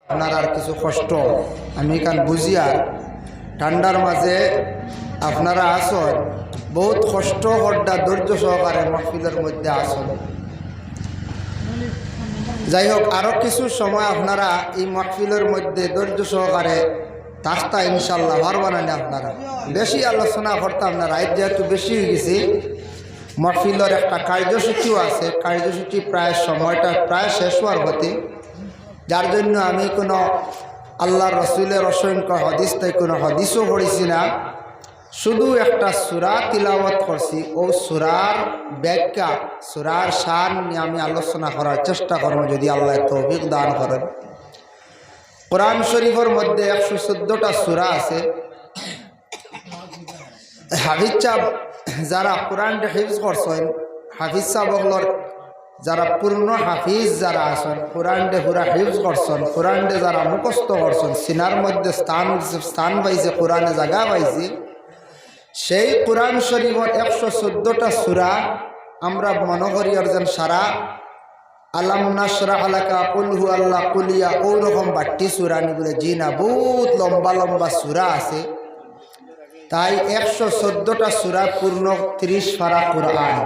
আপনার আর কিছু কষ্ট আমি কান বুঝিয়া ঠান্ডার মাঝে আপনারা আসন বহুত কষ্ট হড্ডা ধৈর্য সহকারে মাহফিলের মধ্যে আসন। যাই হোক, আরও কিছু সময় আপনারা এই মাহফিলের মধ্যে ধৈর্য সহকারে থাকতা ইনশাল্লাহ পারবেন না। আপনারা বেশি আলোচনা করতাম না, রাত যেহেতু বেশি হয়ে গেছে। মাহফিলের একটা কার্যসূচিও আছে, কার্যসূচি প্রায় সময়টা প্রায় শেষ হওয়ার পথে, যার জন্য আমি কোনো আল্লাহ রসুলের অসংখ্য হদিস তাই কোনো হদিসও পড়েছি না, শুধু একটা সূরা তিলাওয়াত করছি। ও সূরার ব্যাখ্যা, সূরার শান নিয়ে আমি আলোচনা করার চেষ্টা করব যদি আল্লাহ তৌফিক দান করেন। কোরআন শরীফের মধ্যে 114টা সূরা আছে। হাফিজ সাহেব যারা কোরআনটা হিফজ করছেন, হাফিজ সাহেবগুলোর যারা পূর্ণ হাফিজ যারা আছেন, কোরআনটা পুরা হিফজ করছেন, কোরআনটা যারা মুখস্থ করছেন, সিনার মধ্যে স্থান পাইছে, কোরআনে জায়গা পাইছে, সেই কোরআন শরীফের 114টা সূরা আমরা মনে করি অর্জন সারা আলাম নাশরাহ লাকা, কুল হু আল্লাহ, কুলিয়া, ওরকম বাট্টি সূরা নি বলে জি না, বহুত লম্বা লম্বা সূরা আছে। তাই 114টা সূরা পূর্ণ 30 পারা কোরআন।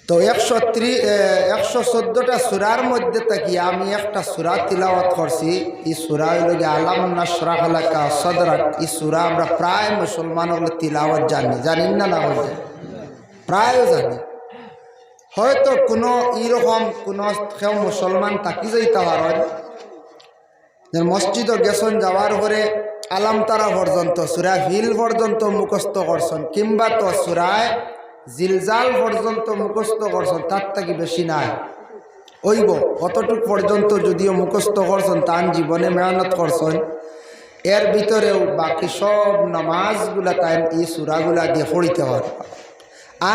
তো 114টা সূরার মধ্যে থেকে আমি একটা সূরা তিলাওয়াত করছি। এই সূরা হইল আলাম নাশরাহ লাকা সদরাক। এই সূরা আমরা প্রায় মুসলমান হলে তিলাওয়াত জানি না, না বলতে প্রায়ও জানি। হয়তো কোনো এইরকম কোনো কেউ মুসলমান থাকি যাইতে পারেন যে মসজিদও গেছেন, যাওয়ার পরে আলাম তারা পর্যন্ত সূরা ফিল পর্যন্ত মুখস্থ করছেন, কিংবা তো সূরায় জিলজাল পর্যন্ত মুখস্থ করছেন, তার থেকে বেশি নাই ওইব। কতটুক পর্যন্ত যদিও মুখস্থ করছেন, তার জীবনে মেহনত করছেন, এর ভিতরেও বাকি সব নামাজগুলা তাই এই সূরাগুলা দিয়ে পড়িতে হয়।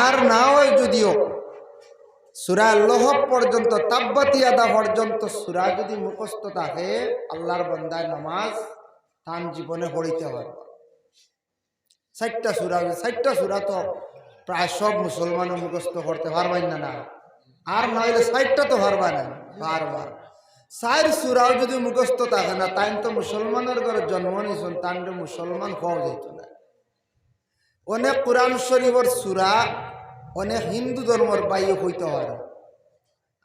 আর না হয় যদিও সূরা লহব পর্যন্ত, তাব্বাতি আদা পর্যন্ত সূরা যদি মুখস্থ থাকে, আল্লাহর বান্দায় নামাজ তার জীবনে পড়িতে হয়। 60টা সূরা, 60টা সূরা তো প্রায় সব মুসলমানও মুখস্থ করতে পারবেন না, না আর নইলে 60টা তো পারবা না। বারবার 4 সূরাও যদি মুখস্থ থাকে না, তাই তো মুসলমানের ঘরে জন্ম নিয়েছেন, তার মুসলমান হওয়া যেত না। অনেক কোরআন শরীফের সূরা অনেক হিন্দু ধর্মের বাইরে হইতে হয়।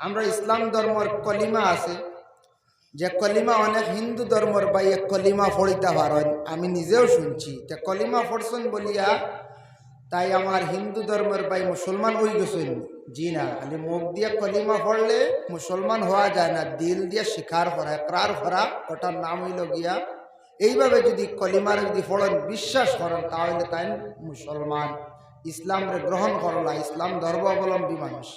আমরা ইসলাম ধর্মের কলিমা আছে, যে কলিমা অনেক হিন্দু ধর্মের বাইরে কলিমা পড়িতে পারেন, আমি নিজেও শুনছি। তে কলিমা পড়ছেন বলিয়া তাই আমার হিন্দু ধর্মের ভাই মুসলমান হয়ে গেছেন? জি না, খালি মুখ দিয়ে কলিমা পড়লে মুসলমান হওয়া যায় না, দিল দিয়ে স্বীকার করা, একরার করা, ওটার নাম হইল গিয়া। এইভাবে যদি কলিমার যদি পড়েন, বিশ্বাস করেন, তাহলে তাই মুসলমান, ইসলামরে গ্রহণ করলা, ইসলাম ধর্মাবলম্বী মানুষ।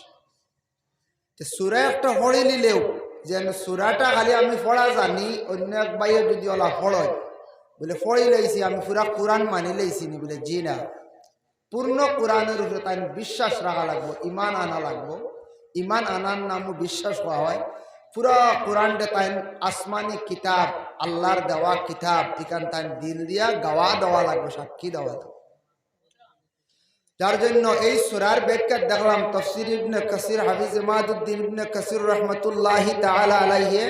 তো সূরা একটা পড়ে নিলেও যেন সূরাটা খালি আমি পড়া জানি, অন্য এক ভাইয়ে যদি ওলা পড়য় বলে পড়ে লাইছি আমি পুরা কোরআন মানি লাইছি নি, বলে জি না, পূর্ণ কোরআনের উপরে তাই বিশ্বাস রাখা লাগবো, ইমান আনা লাগবো। ইমান আনার নামও বিশ্বাস হওয়া হয়। পুরা কোরআনটা তাই আসমানি কিতাব, আল্লাহর দেওয়া কিতাব, এখান তাই দিল দিয়া গাওয়া দেওয়া লাগবে, সাক্ষী দেওয়া লাগবে। যার জন্য এই সূরার ব্যাখ্যা দেখলাম তাফসীর ইবনে কাসির, হাফিজ ইমাদউদ্দিন ইবনে কাসির রহমাতুল্লাহি তাআলা আলাইহি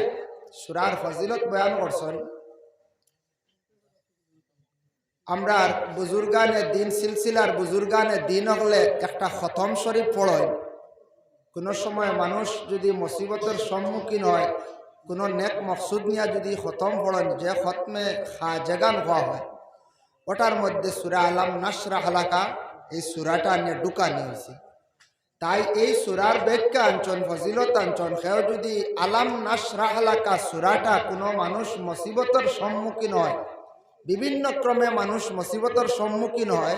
সূরার ফজিলত বয়ান করছেন। আমরা বুজুর্গানে দিন সিলসিলার বুজুর্গানে দিন হলে একটা খতম শরীফ পড়য়। কোনো সময় মানুষ যদি মুসিবতের সম্মুখীন হয়, কোনো নেক মকসুদ নিয়ে যদি খতম পড়েন, যে খতমে জাগান হওয়া হয়, ওটার মধ্যে সূরা আলাম নাশরাহ লাকা এই সূরাটা নিয়ে ঢুকানি হয়েছে। তাই এই সূরার ব্যাখ্যা আনছন, ফজিলত আনছন। সেও যদি আলাম নাশরাহ লাকা সূরাটা কোনো মানুষ মুসিবতের সম্মুখীন হয়, বিভিন্ন ক্রমে মানুষ মুসিবতের সম্মুখীন হয়,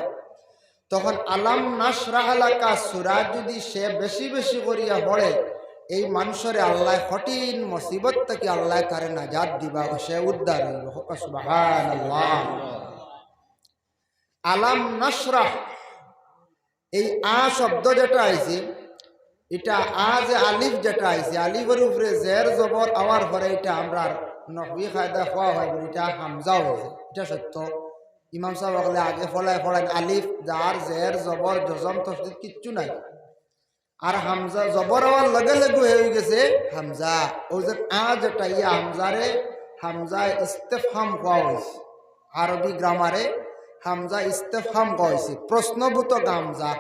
তখন আলাম নাশরাহ লাকা সূরা যদি সে বেশি বেশি করিয়া পড়ে, এই মানুষের আল্লাহ কঠিন মুসিবত থেকে আল্লাহ তারে নাজাত দিবা, সে উদ্ধার হইব। সুবহানাল্লাহ। আলাম নাশরাহ, এই আ শব্দ যেটা আইছে, এটা আ যে আলিফ যেটা আইছে, আলিফের উপরে জের জবর আওয়ার পরে এটা আমরা নহবি কায়দা হওয়া হয় বলে এটা হামজাও হয়েছে। এটা সত্য। ইমাম সাহেব বলে আগে ফলায় পড়েন আলিফ, জার, জের, জবর, জজম, তসদিদ কিচ্ছু নাই। আর হামজা জবর হওয়ার লগে লগে হয়ে গেছে হামজা। ওই যে যেটা ইয়া হামজারে হামজা ইস্তেফহাম কোয়া হয়েছে, আরবি গ্রামারে হামজা ইস্তেফহাম কোয়া হয়েছে, প্রশ্নবোধক হামজা,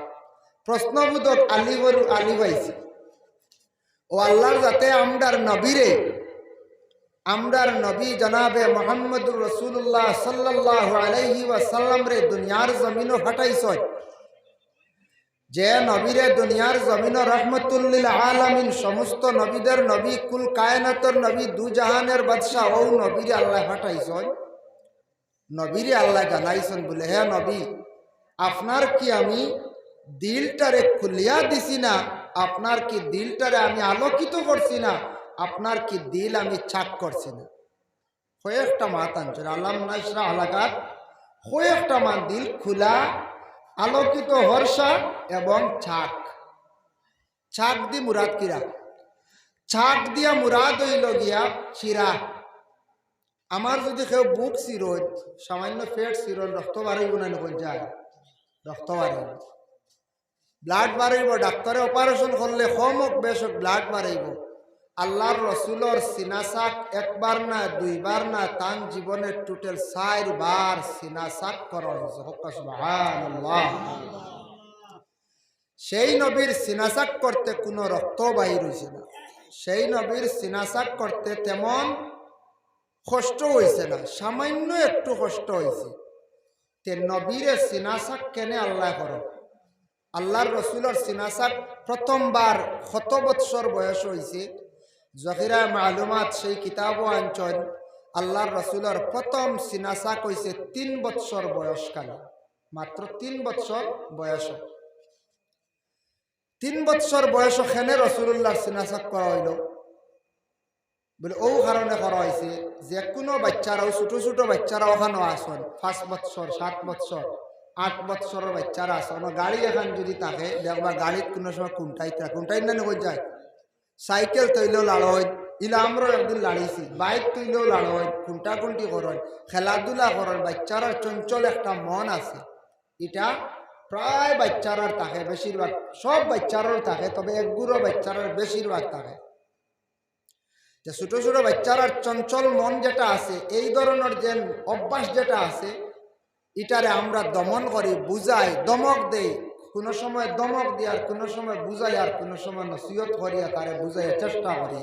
প্রশ্নবোধক আলিবরু আলি পাইছে। ও আল্লাহর যাতে আমরার নবী জনাবে মোহাম্মদুর রসুল্লাহ সাল্লাল্লাহু আলাইহি ওয়াসাল্লাম রে দুনিয়ার জমিনও ফাটাইছ, যে নবীরে দুনিয়ার জমিন রহমতুল্লিল আলামিন, সমস্ত নবীদের নবী, কুল কায়নাতর নবী, দু জাহানের বাদশাহ, ও নবীরে আল্লাহ ফাটাইছ। নবীরে আল্লাহ জানাইছেন বলে, হে নবী, আপনার কি আমি দিলটারে খুলিয়া দিছি না? আপনার কি দিলটারে আমি আলোকিত করছি না? আপনার কি দিল আমি ছাক করছি না? কয়েকটা মাত আনছেন আল্লাহ নাশরা আলাকাত, কয়েকটা মান দিল খোলা, আলোকিত, হর্ষা এবং ছাক। ছাক দি মুরাদ কিরা? ছাক দিয়া মুরাদ হইল গিয়া চিরা। আমার যদি কেউ বুক চিরন, সামান্য পেট চিরন, রক্ত বাড়াইব না নকল যায়? রক্ত বাড়াইব, ব্লাড বাড়াইব। ডাক্তারে অপারেশন করলে কম হোক বেশ হোক ব্লাড বাড়াইব। আল্লাহর রসুলর সিনাসাক একবার না দুইবার না, তান জীবনের টোটাল 4 বার সিনাসাক করা হয়েছে। সুবহানাল্লাহ। সেই নবীর সিনাসাক করতে কোনো রক্ত বাহির হয়েছে না, সেই নবীর সিনাসাক করতে তেমন কষ্ট হয়েছে না, সামান্য একটু কষ্ট হয়েছে। তে নবীরে সিনাসাক কেনে আল্লাহ করো? আল্লাহর রসুলর সিনাসাক প্রথমবার কত বৎসর বয়স হয়েছে? জহিরা মালুমাত সেই কিতাবও আনছেন আল্লাহর রসুলের প্রথম সিনাসাক হয়েছে 3 বৎসর বয়সকালে, মাত্র 3 বৎসর বয়স। 3 বৎসর বয়স খেনে রসুল্লাহর সিনাসাক করা হইল বলে, ও কারণে করা হয়েছে যে কোনো বাচ্চারাও, ছোট ছোট বাচ্চারা ওখানেও আসন, 5 বৎসর 7 বৎসর 8 বৎসরের বাচ্চারা আসন। গাড়ি এখন যদি থাকে দেখবা গাড়িত কোনো সময় কুন্টাই না নয় যায়, সাইকেল তৈলেও লাড় হয়, ইলা আমরাও একদিন লাড়িয়েছি, বাইক তৈলেও লাড় হয়, কুন্টি করেন, খেলাধুলা করেন। বাচ্চারার চঞ্চল একটা মন আছে, এটা প্রায় বাচ্চারার থাকে, বেশিরভাগ সব বাচ্চারার থাকে, তবে একগুলো বাচ্চারার বেশিরভাগ থাকে। যে ছোট ছোট বাচ্চারার চঞ্চল মন যেটা আছে, এই ধরনের যে অভ্যাস যেটা আছে, এটারে আমরা দমন করি, বুঝাই, দমক দেই। কোনো সময় দমক দিই, আর কোনো সময় বুঝাই, আর কোনো সময় নসিহত করিয়া তারে বুঝাইয়া চেষ্টা করি।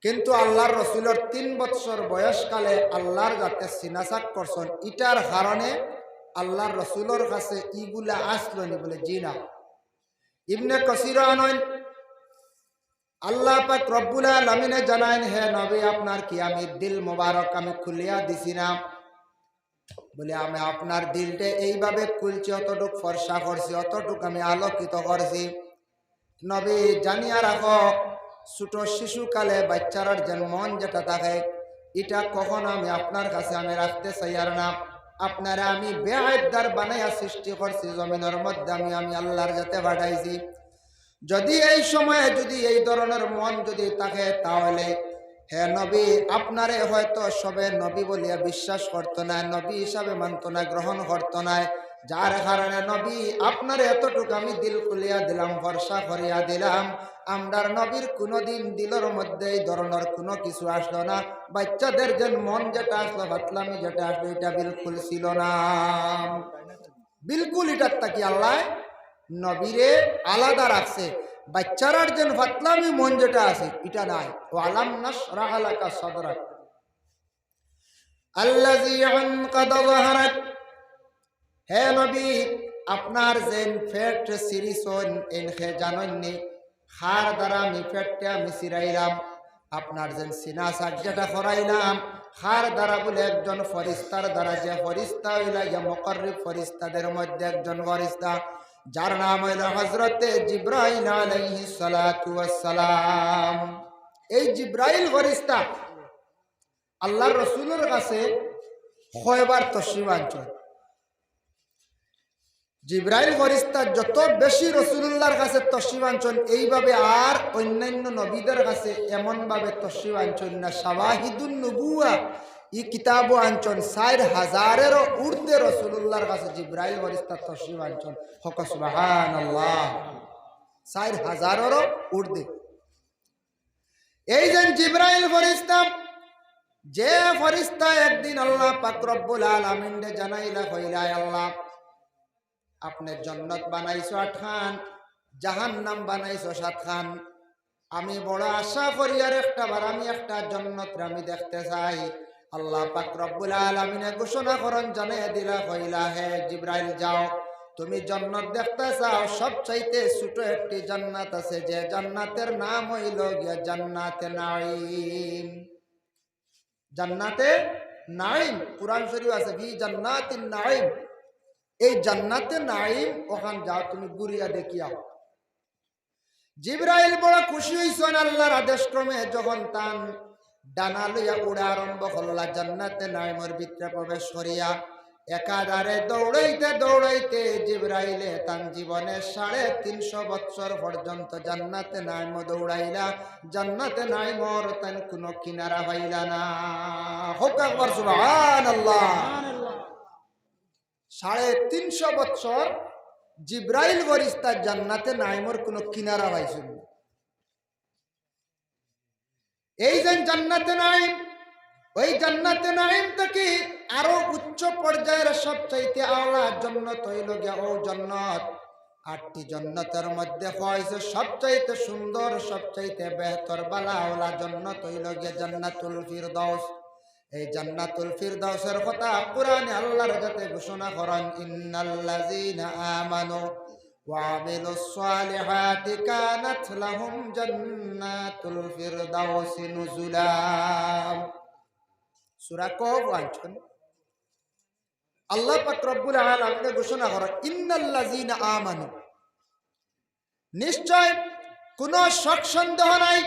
কিন্তু আল্লাহর রসুলের 3 বৎসর বয়সকালে আল্লাহর যাতে সিনাসাক করছেন, ইটার কারণে আল্লাহর রসুলের কাছে ইগুলা আসলো নি বলে? জি না। ইবনে কাসির আনয়ন আল্লাহ পাক রব্বুল আলামিনে জানায়েন, হে নবী, আপনার কি আমি দিল মোবারক আমি খুলিয়া দিছি না? বলে, আমি আপনার দিলটা এইভাবে খুলছি, অতটুক ফর্সা করছি, অতটুক আমি আলোকিত করছি। নবী জানিয়া রাখো, ছোট শিশুকালে বাচ্চারার যে মন যেটা থাকে, এটা কখন আমি আপনার কাছে আমি রাখতে চাই আর না। আপনারা আমি বেআইবদার বানাইয়া সৃষ্টি করছি জমিনের মধ্যে, আমি আল্লাহর যাতে পাঠাইছি। যদি এই সময়ে যদি এই ধরনের মন যদি থাকে, তাহলে হে নবী, আপনারে হয়তো সবে নবী বলিয়া বিশ্বাস করতো না, নবী হিসাবে মানত না, গ্রহণ করতো না। যার কারণে নবী আপনারে এতটুকু আমি দিল খুলিয়া দিলাম, ভরসা করিয়া দিলাম। আমরার নবীর কোনোদিন দিলের মধ্যে এই ধরনের কোনো কিছু আসলো না। বাচ্চাদের যে মন যেটা আসলো, ভাতলামি যেটা আসলো, এটা বিলকুল ছিল না, বিলকুল। এটার তাকি আল্লাহ নবীরে আলাদা রাখছে। বাচ্চারার যেন ফাতলামি মন যেটা আছে, এটা নাই। ও আলাম নাশরাহ লাকা সাদরাক আল্লাযী আনকাদা যাহরাক। হে নবী, আপনার যেন পেট সিরিসন এনখে জানননি, খার দ্বারা আমি পেটটা আমি সিরাইলাম। আপনার যেন সিনাসাক যেটা করাইলাম, খার দ্বারা বলে একজন ফরিস্তার দ্বারা, যে ফরিস্তা হইলা যে মুকাররিব ফরিস্তাদের মধ্যে একজন ফরিস্তা, যার নাম হইল হযরতে জিবরাইল আলাইহিস সালাতু ওয়াস সালাম। এই জিবরাইল ফরিস্তা আল্লাহর রাসূলের কাছে কয়বার তশরিফ আনছেন। জিবরাইল ফরিস্তা যত বেশি রাসূলুল্লাহর কাছে তশরিফ আনছেন, এইভাবে আর অন্যান্য নবীদের কাছে এমনভাবে তশরিফ আনছেন না। শাওয়াহিদুন নবুওয়া এই কিতাবও আনছেন, 4000-এরও ঊর্ধ্বে রাসূলুল্লাহর কাছে জিবরাইল ফরিস্তা তশরিফ আনছেন। হক সুবহানাল্লাহ। 4,000-এরও ঊর্ধ্বে। এই যে জিবরাইল ফেরেশতা, যে ফেরেশতা একদিন আল্লাহ পাক রব্বুল আলামিন রে জানাইলা কইলা, আল্লাহ আপনি জান্নাত বানাইছো 8 খান, জাহান্নাম বানাইছো 7 খান। আমি বড় আশা করি আর একটা বার আমি একটা জান্নাত আমি দেখতে চাই। আল্লাহ পাক রব্বুল আলামিন ঘোষণা করেন, জানিয়ে দিলা কইলা, হে জিবরাইল যাও, তুমি জান্নাত দেখতে চাও, সবচাইতে ছোট একটি জান্নাত আছে, যে জান্নাতের নাম হইল গিয়া জান্নাতে নাঈম। জান্নাতে নাঈম কুরআন শরীফ আছে, ফি জান্নাতিন নাঈম। এই জান্নাতে নাঈম ওখান যাও, তুমি ঘুরিয়া দেখিয়াও। জিবরাইল বড় খুশি হইছেন আল্লাহর আদেশ ক্রমে, যখন তান ডানা লইয়া উড়া আরম্ভ করলা জান্নাতে নাঈমের ভিতরে প্রবেশ করিয়া একাধারে দৌড়াইতে দৌড়াইতে জিবরাইলে তান জীবনে 350 বছর পর্যন্ত জান্নাতে নাঈম দৌড়াইলা। জান্নাতে নাঈমর তান কোনো কিনারা পাইলা না। হোক আকবার সুবহানাল্লাহ। 350 বছর জিবরাইল ফেরেশতা জান্নাতে নাঈমর কোনো কিনারা পাইছেন। এই যে জান্নাতে নাঈম, ওই জান্নাতে নাঈম থেকে আরো উচ্চ পর্যায়ের সবচাইতে আলা জান্নাত হইল গিয়া ও জান্নাত। 8টি জান্নাতের মধ্যে হইছে সবচাইতে সুন্দর, সবচাইতে বেহতর বালাওয়ালা জান্নাত হইল গিয়া জান্নাতুল ফিরদাউস। এই জান্নাতুল ফিরদাউসের কথা কুরআনে আল্লাহর কাছে ঘোষণা করেন, ইন্নাল্লাযীনা আমানু ওয়া আমিলুস সালিহাতি কানাত লাহুম জান্নাতুল ফিরদাউসি নুজুলা। সূরা কফ আয়াত। আল্লাহ পাক রব্বুল আলামিন ঘোষণা করেন, ইন্নাল্লাযীনা আমানু, নিশ্চয় কোনো শক সন্দেহ নাই,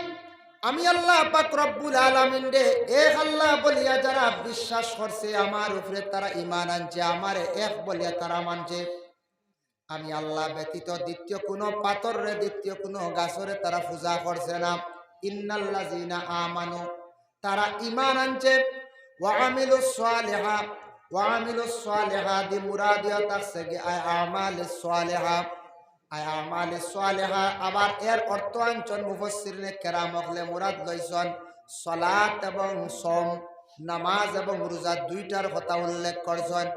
আমি আল্লাহ পাক রব্বুল আলামিন রে এক আল্লাহ বলিয়া যারা বিশ্বাস করছে, আমার উপরে তারা ঈমান আনছে, আমারে এক বলিয়া তারা মানছে, আমি আল্লাহ ব্যতীত দ্বিতীয় কোনো পাথর রে, দ্বিতীয় কোনো গাছরে তারা পূজা করছে না। ইন্নাল্লাযীনা আমানু, তারা ঈমান আনছে, ওয়া আমিলুস সালিহা, ওয়া আমিলুস সালিহাতি মুরাদিয়াত আছে কি আমালিস সালিহা, আমালিস সালিহা। আবার এর অর্থ আনছেন মুফাসসিরিনে কেরাম হলে মুরাদ লইছেন সালাত এবং সওম, নামাজ এবং রোজা দুইটার কথা উল্লেখ করছেন।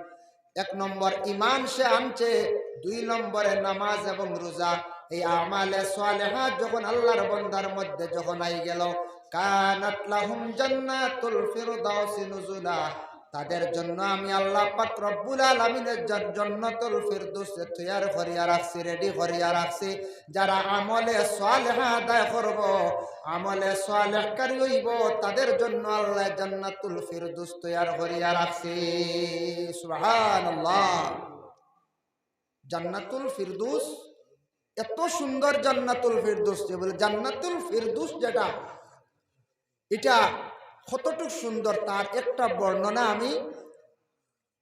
1 নম্বর ঈমান সে আনছে, 2 নম্বরে নামাজ এবং রোজা। এই আমালে সালিহা যখন আল্লাহর বান্দার মধ্যে যখন আই গেল, কানাত লাহুম জান্নাতুল ফিরদাউসি নুজুলা, তাদের জন্য আমি আল্লাহ পাক রব্বুল আলামিনের জান্নাতুল ফিরদাউস তৈয়ার করিয়া রাখছি, রেডি করিয়া রাখছি। যারা আমলে সালেহ আদায় করব, আমলে সালেহকারী হইব, তাদের জন্য আল্লাহ জান্নাতুল ফিরদাউস তৈয়ার করিয়া রাখছি। সুবহানাল্লাহ। জান্নাতুল ফিরদাউস এত সুন্দর, জান্নাতুল ফিরদাউস যে বলে জান্নাতুল ফিরদাউস যেটা, এটা কতটুকু সুন্দর তার একটা বর্ণনা আমি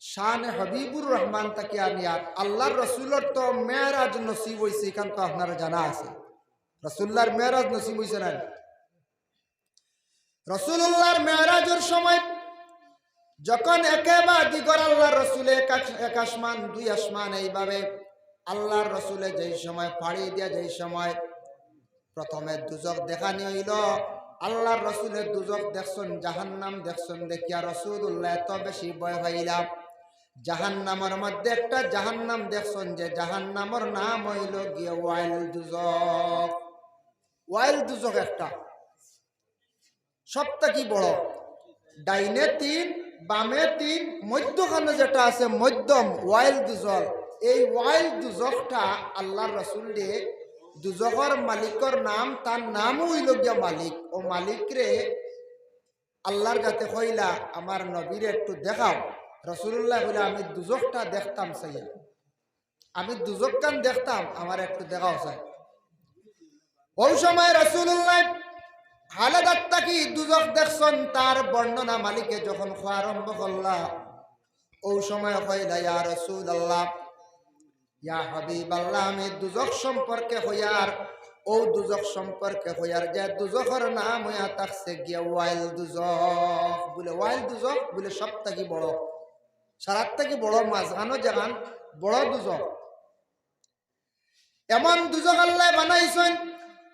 শানে হাবিবুর রহমান তাকে আমি আর আল্লাহর রসুলের তো মেরাজ নসিব হয়েছে, এখান তো আপনারা জানা আছে। রসুল্লাহর মেরাজ নসিব হয়েছে না? রসুল্লাহর মেরাজের সময় যখন একেবারে দিগর আল্লাহর রসুলে এক আসমান 2 আসমান এইভাবে আল্লাহর রসুলে যেই সময় পাড়ি দিয়া, যেই সময় প্রথমে দুজক দেখানি হইল, আল্লাহর রসুলের দুজক দেখছেন, জাহান্নাম দেখছেন, দেখিয়া রসুল্লাহ এত বেশি ভয় পাইলাম। জাহান্নামের মধ্যে একটা জাহান্নাম দেখছেন, যে জাহান্নামের নাম হইল গিয়ে ওয়াইল দুজক। ওয়াইল দুজক একটা সবথেকে বড়, ডাইনে 3 বামে 3, মধ্যখানে যেটা আছে মধ্যম ওয়াইল দুজক। এই ওয়াইল দুজকটা আল্লাহর রসুল দিয়ে দুজকের মালিকর নাম, তার নামও হইল গিয়া মালিক। ও মালিক রে আল্লাহর কাছে কইলা, আমার নবীরে একটু দেখাও। রসুল্লাহ বলে, আমি দুজকটা দেখতাম চাইয়া, আমি দুজকখান দেখতাম, আমার একটু দেখাও চাই। ওই সময় রসুল্লাহ হালাদাত তাকি দুজক দেখছেন, তার বর্ণনা মালিকে যখন খোয়া আরম্ভ করলা, ওই সময় কইলা, ইয়া রাসূলুল্লাহ, ইয়া হাবিবাল্লাহ, আমি দুজক সম্পর্কে হইয়ার, ও দুজক সম্পর্কে হইয়ার, যে দুজকের নাম হইয়া থাকছে গিয়া ওয়াইল দুজক। বলে ওয়াইল দুজক বলে সব থেকে বড়, সারার থেকে বড়, মাঝখানো যেখান বড় দুজক। এমন দুজক আল্লাহ বানাইছেন।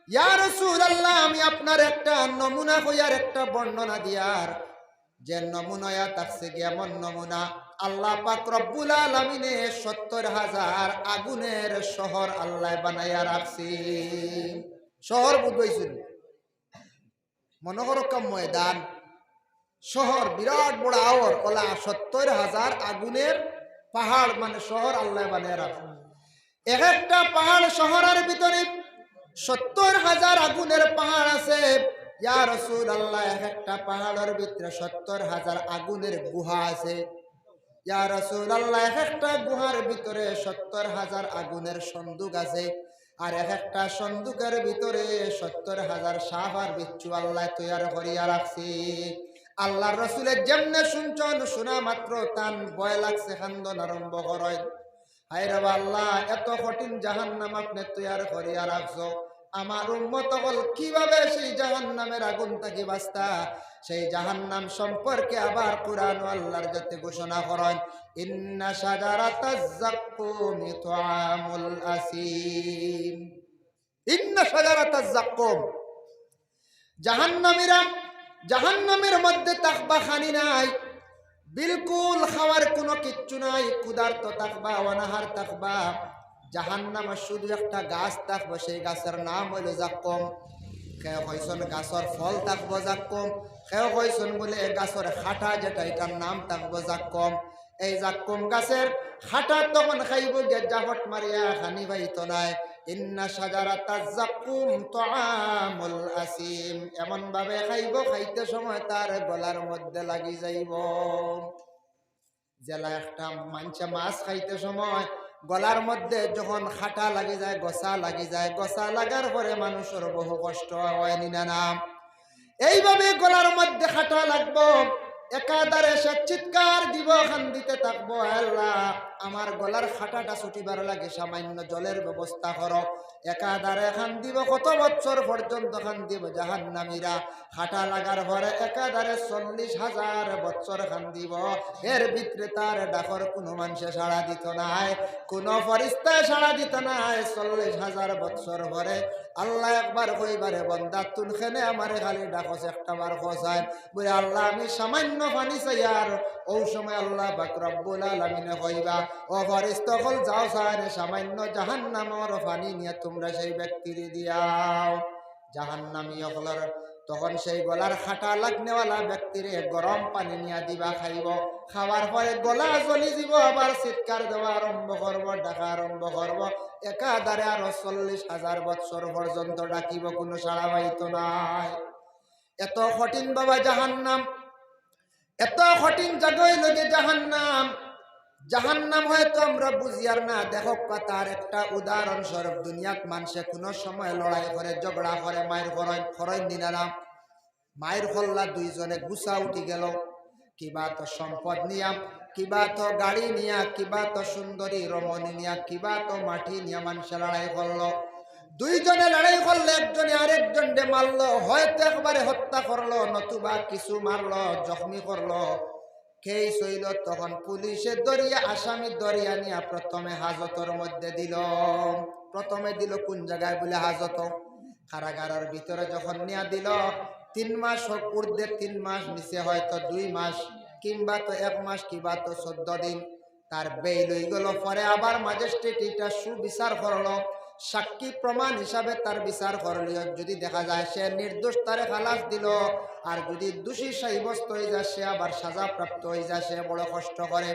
ইয়া রাসূলুল্লাহ, আমি আপনার একটা নমুনা কইয়ার, একটা বর্ণনা দিয়ার, যে নমুনায়া থাকছে কি এমন নমুনা, আল্লাহ পাক রব্বুল আলামিনে ৭০,০০০ আগুনের শহর আল্লাহ বানাইয়া রাখছে। শহর বুঝাইছেন, মনে করো কাম ময়দান, শহর বিরাট বড় আওর, ওলা ৭০,০০০ আগুনের পাহাড় মানে শহর আল্লাহ বানাইয়া রাখছে। এক একটা পাহাড় শহরের ভিতরে ৭০,০০০ আগুনের পাহাড় আছে। ইয়া রাসূলুল্লাহ, এক একটা পাহাড়ের ভিতরে ৭০,০০০ আগুনের গুহা আছে। ইয়া রাসূলুল্লাহ, এক একটা গুহার ভিতরে ৭০,০০০ আগুনের সন্দুক আছে। আর এক একটা সন্দুকের ভিতরে ৭০,০০০ সাপ আর বিচ্ছু আল্লাহ তৈয়ার করিয়া রাখছে। আল্লাহর রাসূলের যেমনে শুনছেন, শোনা মাত্র তান ভয় লাগছে, খান্দন আরম্ভ করেন। হায় রে আল্লাহ, এত কঠিন জাহান্নাম আপনি তৈয়ার করিয়া রাখছো, আমার উম্মত হল কিভাবে সেই জাহান্নামের আগুন থেকে বাঁচতা? সেই জাহান্নাম সম্পর্কে আবার কুরআন ও আল্লাহর যাতে ঘোষণা করেন, ইন্না শাজারাতাজ যাক্কুম তুআমুল আসিম। ইন্না শাজারাতাজ যাক্কুম, জাহান্নামীরা জাহান্নামের মধ্যে তাকবা, খানি নাই, বিলকুল খাওয়ার কোনো কিচ্ছু নাই, ক্ষুধার্ত থাকবা, অনাহার থাকবা। জাহান্নামে শুধু একটা গাছ থাকবো, সেই গাছের নাম হইল যাক্কুম। কেউ কইছেন গাছের ফল থাকবো যাক্কুম, কেউ কইছেন বলে গাছের খাটা যেটা, এটার নাম থাকবো যাক্কুম। এই যাক্কুম গাছের খাটা তখন খাইব গে জাফট মারিয়া, খানি পাইতো নাই। ইন্না শাজারাতাজ যাক্কুম তুআমুল আসিম, এমন ভাবে খাইব, খাইতে সময় তার গলার মধ্যে লাগি যাইব। জেলা একটা মাংসা মাছ খাইতে সময় গলার মধ্যে যখন খাটা লাগি যায়, গসা লাগি যায়, গসা লাগার পরে মানুষের বহু কষ্ট হয় না নাম। এইভাবে গলার মধ্যে খাটা লাগবো, একাধারে সে চিৎকার দিব, খান দিতে থাকবো, আল্লাহ আমার গলার খাটাটা ছুটিবার লাগে সামান্য জলের ব্যবস্থা করো। একাধারে খান দিব, কত বছর পর্যন্ত খান দিব। জাহান্নামীরা খাটা লাগার পরে একাধারে ৪০,০০০ বছর খান দিব। এর ভিতরে তার ডাকর কোনো মানুষে সাড়া দিত নাই, কোনো ফরিস্তায় সাড়া দিত নাই। ৪০,০০০ বছর পরে আল্লাহ একবার কইবারে, বন্দা তুন খেনে আমারে খালি ডাকস, একটা বার খসায় বলে আল্লাহ আমি সামান্য পানি চাই। আর ও সময় আল্লাহ পাক রব্বুল আলামিনে কইবা, ও ফরিস্তা হল যাও সারে সামান্য জাহান্নামের পানি নিয়ে তোমরা সেই ব্যক্তির দিয়াও। জাহান্নামী হলর তখন সেই গলার খাটা লাগনেওয়ালা ব্যক্তিরে গরম পানি নিয়ে দিবা, খাইব। খাওয়ার পরে গলা জ্বলি দিব, আবার চিৎকার দেওয়া আরম্ভ করবো, ডাকা আরম্ভ করব। একাধারে আরো ৪০,০০০ বছর পর্যন্ত ডাকিব, কোনো সাড়া পাইত নাই। এত কঠিন বাবা জাহান্নাম, এত কঠিন জায়গায় লগে জাহান্নাম। জাহান্নাম হয়তো আমরা বুঝিয়ার না। দেখো তার একটা উদাহরণ স্বরূপ, দুনিয়াত মানুষে কোনো সময় লড়াই করে, ঝগড়া করে, মায়ের খরচ দিনারাম, মায়ের হল্লা দুইজনে গুছা উঠি গেল, কিবা তো সম্পদ নিয়া, কিবা তো গাড়ি নিয়া, কিবা তো সুন্দরী রমণী নিয়া, কিবা তো মাটি নিয়া মানুষে লড়াই করলো। দুইজনে লড়াই করলে একজনে আরেকজনকে মারলো, হয়তো একবারে হত্যা করলো, নতুবা কিছু মারলো, জখমি করলো। খেই চইল, তখন পুলিশে দরিয়া, আসামি দরিয়া নিয়া প্রথমে হাজতের মধ্যে দিল। প্রথমে দিল কোন জায়গায় বলে হাজত, কারাগারের ভিতরে যখন নিয়া দিল, ৩ মাস হোক ঊর্ধ্বে, ৩ মাস নিচে হয়তো ২ মাস, কিংবা তো ১ মাস, কিংবা তো ১৪ দিন তার বেইল হয়ে গেল। পরে আবার ম্যাজিস্ট্রেট এটা সুবিচার করলো, সাক্ষী প্রমাণ হিসাবে তার বিচার করলিও। যদি দেখা যায় সে নির্দোষ, তারে খালাস দিল। আর যদি দোষী সাব্যস্ত হয়ে যায়, সে আবার সাজাপ্রাপ্ত হয়ে যায়, সে বড় কষ্ট করে।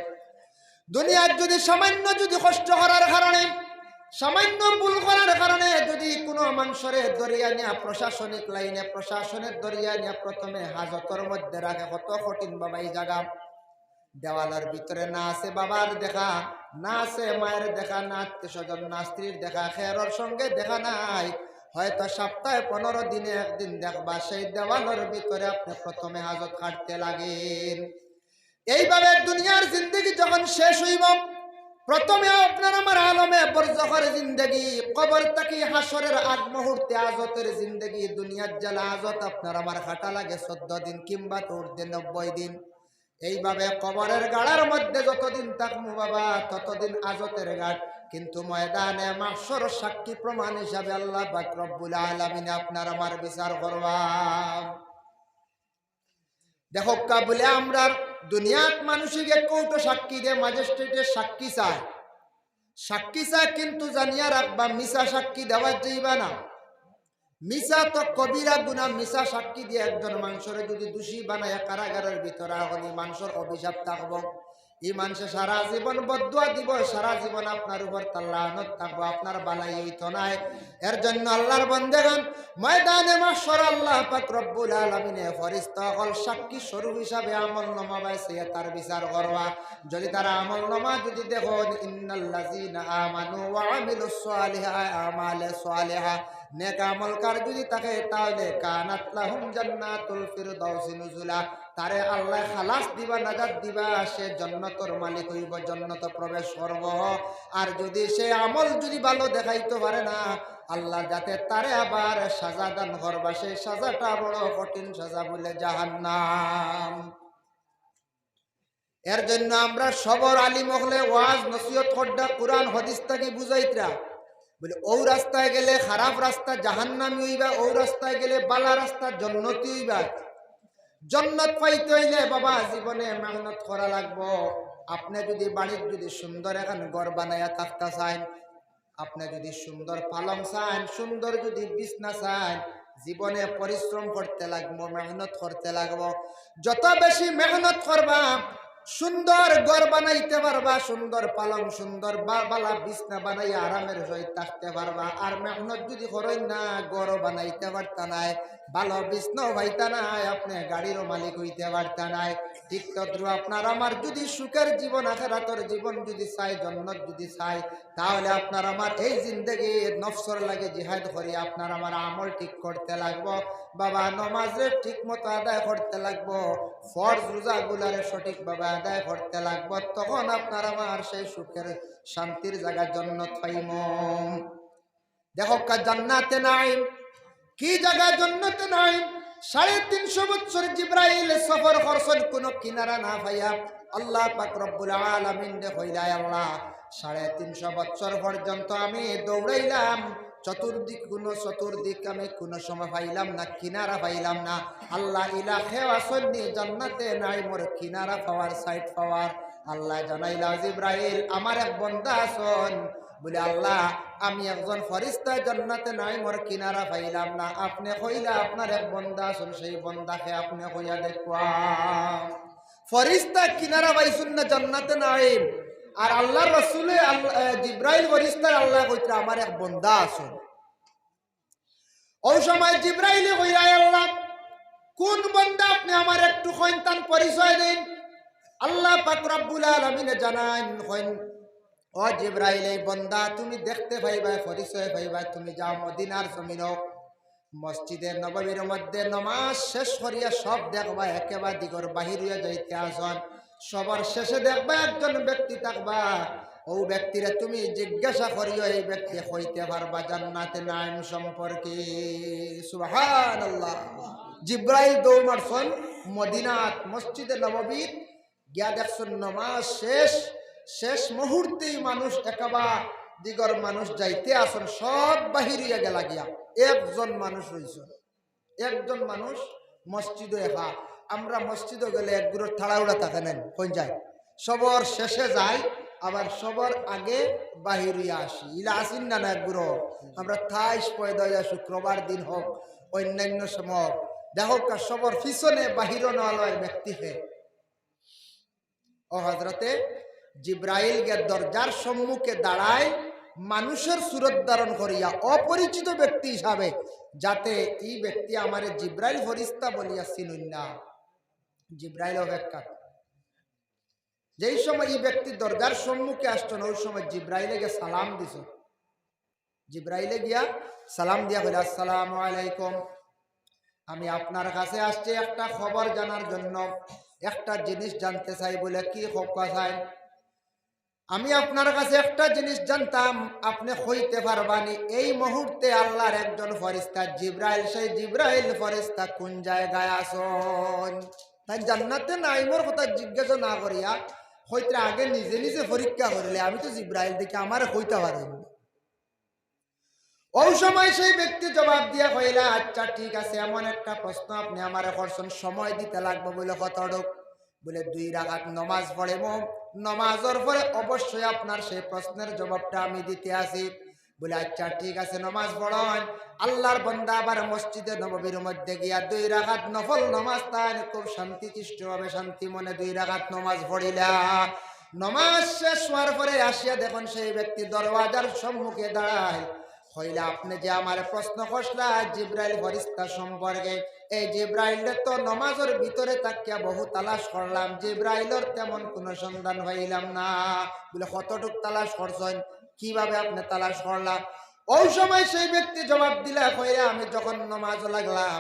দুনিয়ার যদি সামান্য যদি কষ্ট করার কারণে, সামান্য ভুল করার কারণে যদি কোনো মানুষের দরিয়া নিয়ে প্রশাসনিক লাইনে, প্রশাসনের দরিয়া নিয়ে প্রথমে হাজতের মধ্যে রাখে, কত কঠিন বাবা এই জায়গা। দেওয়ালের ভিতরে না আছে বাবার দেখা, না আছে মায়ের দেখা, না আত্মীয় স্বজন, না স্ত্রীর দেখা, খেয়ারর সঙ্গে দেখা নাই। হয়তো সপ্তাহে ১৫ দিনে একদিন দেখবা, সেই দেওয়ালের ভিতরে আপনি প্রথমে হাজত কাটতে লাগেন। এইভাবে দুনিয়ার জিন্দগি যখন শেষ হইব, প্রথমে আপনার আমার আলমে বরজখের জিন্দগি, কবর থেকে হাসরের আগ মুহূর্তে আজতের জিন্দগি। দুনিয়ার জ্বালা আজত আপনার আমার কাটা লাগে ১৪ দিন, কিংবা তো ঊর্ধ্বে ৯০ দিন। এইভাবে কবরের গাড়ার মধ্যে যতদিন থাকবো বাবা, ততদিন আজতের গাড়। কিন্তু ময়দানে মাহশর সাক্ষী প্রমাণ হিসাবে আল্লাহ পাক রব্বুল আলামিন আপনার আমার বিচার করবা। দেখো বলে আমরা দুনিয়াত মানুষকে কৌটো সাক্ষী দে, ম্যাজিস্ট্রেটের সাক্ষী চায়, সাক্ষী চায়, কিন্তু জানিয়া রাখবা মিছা সাক্ষী দেওয়া যাইবা না। মিছা তো কবিরা গুনাহ। মিছা সাক্ষী দিয়ে একজন মানুষরে যদি দোষী বানায় কারাগারের ভিতরে হলি মানুষের অভিশাপ থাকবো। এই মানুষে সারা জীবন বদুয়া দিব, সারা জীবন আপনার উপর তার লানত থাকবো, আপনার বালাই হইতো নাই। এর জন্য আল্লাহর বান্দাগণ ময়দানে মাহশর আল্লাহ পাক রব্বুল আলামিনে ফেরেশতা হল সাক্ষী স্বরূপ হিসাবে আমলনামা বাইছে তার বিচার করবা। যদি তারা আমলনামা যদি দেখো ইন্নাল্লাযিনা আমানু ওয়া আমিলুস সালিহাতি আমালে সালিহা নেক আমলকার যদি থাকে তাহলে কানাত লাহুম জান্নাতুল ফিরদাউসি নুজুলা, তারে আল্লাহ খালাস দিবা, নাজাত দিবা, সে জান্নাতের মালিক হইব, জান্নাতে প্রবেশ করব। আর যদি সে আমল যদি ভালো দেখাইতে পারে না, আল্লাহ যাতে তারে আবার সাজা দান করবা, সেই সাজাটা বড় কঠিন সাজা বলে জাহান্নাম। এর জন্য আমরা সবর আলিম হলে ওয়াজ নসিহত করডা কুরআন হাদিস থেকে বুঝাইতরা বলে ও রাস্তায় গেলে খারাপ রাস্তা জাহান্নামী হইবা, ও রাস্তায় গেলে বালা রাস্তা জান্নাতি হইবা। জান্নাত পাইতে হইলে বাবা জীবনে মেহনত করা লাগবো। আপনি যদি বাড়ির যদি সুন্দর এখন ঘর বানাইয়া থাকতে চান, আপনি যদি সুন্দর পালং চান, সুন্দর যদি বিছনা চান, জীবনে পরিশ্রম করতে লাগবো, মেহনত করতে লাগবো। যত বেশি মেহনত করবা সুন্দর ঘর বানাইতে পারবা, সুন্দর পালং, সুন্দর বালা বিছনা বানাইয়া আরামের সহিত থাকতে পারবা। আর মেহনত যদি করেন না, ঘরও বানাইতে পারতা নাই, ভালো বিছনাও পাইতা নাই, আপনি গাড়িরও মালিক হইতে পারতা নাই। ঠিক তদ্রু আপনার আমার যদি সুখের জীবন আখিরাতের জীবন যদি চাই, জান্নাত যদি চাই, তাহলে আপনার আমার এই জিন্দেগি নফসর লাগে জিহাদ করি আপনার আমার আমল ঠিক করতে লাগবো। বাবা নমাজে ঠিক মতো আদায় করতে লাগবো, ফরজ রোজাগুলারে সঠিকভাবে আদায় করতে লাগবো। তখন আপনার আমার সেই সুখের শান্তির জায়গা জান্নাত পাইম। দেখো জান্নাতে নাইম কি জায়গা, জান্নাতে নাইম 350 বছর জিবরাইল সফর করছেন কোন কিনারা না পাইয়া। আল্লাহ পাক রব্বুল আলামিন কইলাই আল্লাহ 350 বছর পর্যন্ত আমি দৌড়াইলাম, চতুর্দিক আমি কোনো সময় পাইলাম না, কিনারা পাইলাম না। আল্লাহ ইলাহে আসন্নি জান্নাতে নাই মোর কিনারা পাওয়ার, সাইড পাওয়ার। আল্লাহ জানাইলা জিবরাইল আমার এক বান্দা আছেন, বলে আল্লাহ আমি একজন ফেরেশতা জান্নাতে নাই মোর কিনারা পাইলাম না, আপনি কইলা আপনার এক বান্দা আছেন, সেই বান্দাকে আপনি কইয়া দেখবা। ফেরেশতা কিনারা পাইছেন না জান্নাতে নাই, আর আল্লাহর রাসূলে জিবরাইল ফেরেশতার আল্লাহ কইরা আমার এক বান্দা আছে। ওই সময় জিবরাইলে কইরা আল্লাহ কোন বান্দা আপনি আমার একটু কইতান পরিচয় দিন। আল্লাহ পাক রব্বুল আলামিন জানান কইন ও জিবরাইল এই বান্দা তুমি দেখতে পাইবা, পরিচয় পাইবা, তুমি যাও মদিনার জমিন মসজিদে নববীর মধ্যে নামাজ শেষ করিয়া সব দেখবা, একেবারে দিগর বাহির হইয়া যাইতে আসন, সবার শেষে দেখবা একজন ব্যক্তি থাকবা, ও ব্যক্তিরা তুমি জিজ্ঞাসা করিও এই ব্যক্তি হইতে পারবা জান্নাতে নাইম সম্পর্কে। সুবহানাল্লাহ। জিবরাইল দৌড় মারছেন মদিনাত মসজিদে নববীর গিয়া দেখছেন নামাজ শেষ মুহূর্তেই মানুষ একেবারে দিগর মানুষ যাইতে আসন, সব বাহির হইয়া গেলা গিয়া একজন মানুষ রইছে, একজন মানুষ মসজিদে। আমরা মসজিদে গেলে একগুলো ঠাড়াউড়া থাকে নেন কোন যায়, সবর শেষে যায় আবার সবার আগে বাহির হইয়া আসি, ইলা আসিন না না একগুলো। আমরা 28 পয়দা শুক্রবার দিন হোক অন্যান্য সময় দেখো সবর পিছনে বাহির নয় ব্যক্তিকে। ও হযরতে জিবরাইল গে দরজার সম্মুখে দাঁড়ায় মানুষের সুরত ধারণ করিয়া অপরিচিত ব্যক্তি হিসাবে, যাতে এই ব্যক্তি আমার জিবরাইল ফেরেশতা বলিয়া চিনুন না। জিবরাইল অপেক্ষা যেই সময় এই ব্যক্তি দরজার সম্মুখে আসছেন, ওই সময় জিবরাইলে গিয়া সালাম দিছ। জিবরাইলে গিয়া সালাম দিয়া বলে আসসালামু আলাইকুম, আমি আপনার কাছে আসছি একটা খবর জানার জন্য, একটা জিনিস জানতে চাই। বলে কি খবর চাই? আমি আপনার কাছে একটা জিনিস জানতাম, আপনি কইতে পারবানি এই মুহূর্তে আল্লাহর একজন ফেরেশতা জিবরাইল, সেই জিবরাইল ফেরেশতা কোন জায়গায় আছেন? তাই জান্নাতে নাইমর কথা জিজ্ঞাসা না করিয়া হইতে আগে নিজে নিজে পরীক্ষা করলে আমি তো জিব্রাইল দেখে আমার হইতে পারেন। ওই সময় সেই ব্যক্তি জবাব দিয়া কইলা, আচ্ছা ঠিক আছে, এমন একটা প্রশ্ন আপনি আমারে করছেন, সময় দিতে লাগবে বলে কতটুক? বলে 2 রাকাত নমাজ পড়েব, নমাজের পরে অবশ্যই আপনার সেই প্রশ্নের জবাবটা আমি দিতে আসি। বলে আচ্ছা ঠিক আছে, নমাজ পড়েন। আল্লাহর বান্দা আবার মসজিদে নববীর মধ্যে গিয়া 2 রাকাত নফল নমাজ তাই খুব শান্তিচিষ্টভাবে শান্তি মনে 2 রাকাত নমাজ পড়িলা। নমাজ শেষ হওয়ার পরে আসিয়া দেখুন সেই ব্যক্তি দরওয়াজার সম্মুখে দাঁড়ায়। হইলা, আপনি যে আমার প্রশ্ন করলা জিব্রাইল ফেরেশতা সম্পর্কে, এই জিব্রাইলের তো নমাজের ভিতরে তাকিয়া বহু তালাশ করলাম, জিব্রাইলের তেমন কোনো সন্ধান পাইলাম না। বলে কতটুক তালাশ করছেন, কিভাবে আপনি তালাশ করলাম? ওই সময় সেই ব্যক্তি জবাব দিলা, কইরা আমি যখন নমাজ লাগলাম,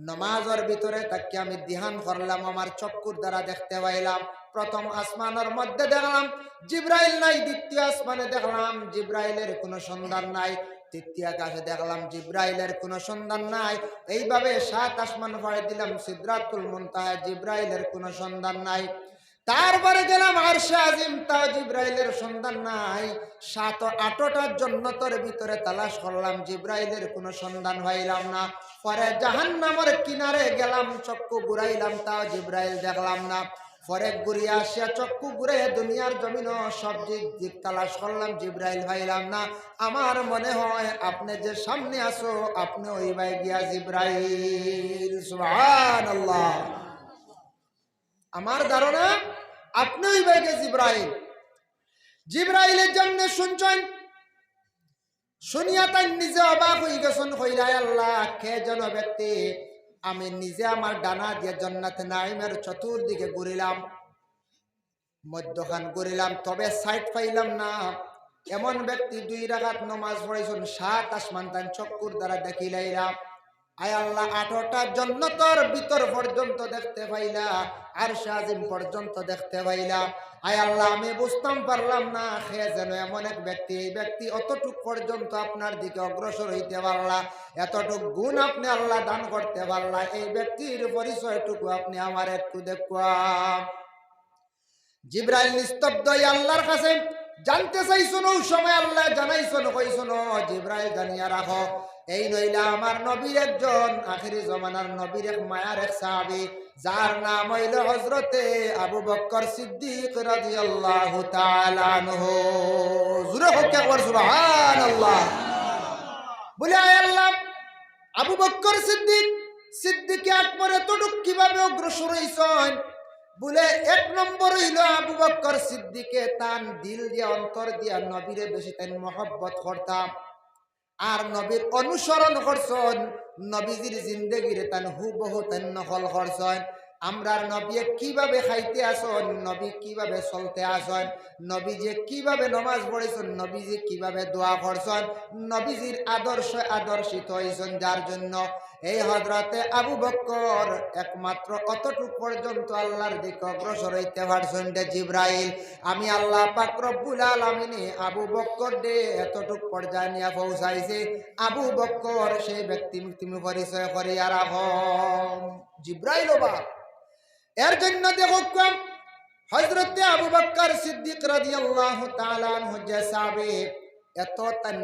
নমাজের ভিতরে তাকিয়া আমি ধ্যান করলাম, আমার চক্ষুর দ্বারা দেখতে পাইলাম প্রথম আসমানের মধ্যে দেখলাম জিব্রাইল নাই, দ্বিতীয় আসমানে দেখলাম জিব্রাইলের কোনো সন্ধান নাই, তৃতীয় আকাশে দেখলাম জিব্রাইলের কোনো সন্ধান নাই। এইভাবে 7 আসমান পাড়ি দিলাম, সিদরাতুল মুনতাহা, জিব্রাইলের কোনো সন্ধান নাই। তারপরে গেলাম আরশে আজিম, তাও জিব্রাইলের সন্ধান নাই। 7-8টা জান্নাতের ভিতরে তালাশ করলাম, জিব্রাইলের কোনো সন্ধান পাইলাম না। পরে জাহান্নামের কিনারে গেলাম, চক্ষু ঘুরাইলাম, তাও জিব্রাইল দেখলাম না। পরে ঘুরিয়া আসিয়া চক্ষু ঘুরে দুনিয়ার জমিনও সব দিক তালাশ করলাম, জিব্রাইল পাইলাম না। আমার মনে হয় আপনি যে সামনে আসো, আপনি ওই ভাই গিয়া জিব্রাইল। সুবহানাল্লাহ। আমার ধারণা আপনি ওই ভাই গিয়া জিব্রাইল। জিব্রাইলের জন্য শুনছেন, শুনিয়া তাই নিজে অবাক হয়ে গেছেন। কইলা, আল্লাহ, কে যেন ব্যক্তি, আমি নিজে আমার ডানা দিয়ে জান্নাতে নাইমের চতুর্দিকে ঘুরিলাম, মধ্যখান ঘুরিলাম, তবে সাইড পাইলাম না। এমন ব্যক্তি 2 রাকাত নমাজ পড়েছেন, 7 আসমান তান চক্ষুর দ্বারা দেখিলাইলাম। আয় আল্লাহ, 8টা জান্নাতের ভিতর পর্যন্ত দেখতে পাইলা, আরশে আজিম পর্যন্ত দেখতে পাইলা। আয় আল্লাহ, আমি বুঝতাম পারলাম না সে যেন এমন এক ব্যক্তি, এই ব্যক্তি অতটুক পর্যন্ত আপনার দিকে অগ্রসর হইতে পারলা, এতটুক গুণ আপনি আল্লাহ দান করতে পারলা, এই ব্যক্তির পরিচয়টুকু আপনি আমার একটু দেখুয়া। জিব্রাইল নিস্তব্ধ আল্লাহর কাছে জানতে চাইছেন। ওই সময় আল্লাহ জানাইছেন, কইছেন, জিব্রাইল জানিয়া রাখো, এই নইলা আমার নবীর একজন আখিরি জমানার নবীর এক মায়ার এক সাহাবী, যার নাম হইল হযরতে আবু বকর সিদ্দিক রাদিয়াল্লাহু তাআলা আনহু। জোরে হোক একবার সুবহানাল্লাহ। বলে, আয় আল্লাহ, আবু বকর সিদ্দিক আকবর এতটুক কিভাবে অগ্রসর হইছেন? বলে, 1 নম্বর হইল আবু বকর সিদ্দিকে তান দিল দিয়া, অন্তর দিয়া নবীরে বেশি তাই মহব্বত করতাম, আর নবীর অনুসরণ করছেন, নবীজির জিন্দেগিরে তান হুবহু তান নকল করছেন। আমরার নবী কিভাবে খাইতে আসেন, নবী কিভাবে চলতে আসেন, নবী যে কিভাবে নমাজ পড়েছেন, নবী যে কিভাবে দোয়া করছেন, নবীজির আদর্শ আদর্শিত হয়েছেন, যার জন্য এই হযরতে আবু বকর একমাত্র অতটুক পর্যন্ত আল্লাহর দিকে অগ্রসর হইতে পারছেন। জিব্রাইল, আমি আল্লাহ পাক রব্বুল আলামিনে আবু বকর দে এতটুক পর্যায়ে নিয়ে পৌঁছাইছে। আবু বকর সেই ব্যক্তি তুমি পরিচয় করিয়া রাখো। জিব্রাইল বা এর জন্য দেখো হযরতে আবু বকর সিদ্দিক রাদিয়াল্লাহু তাআলা আনহু যে সাহাবী, এত তান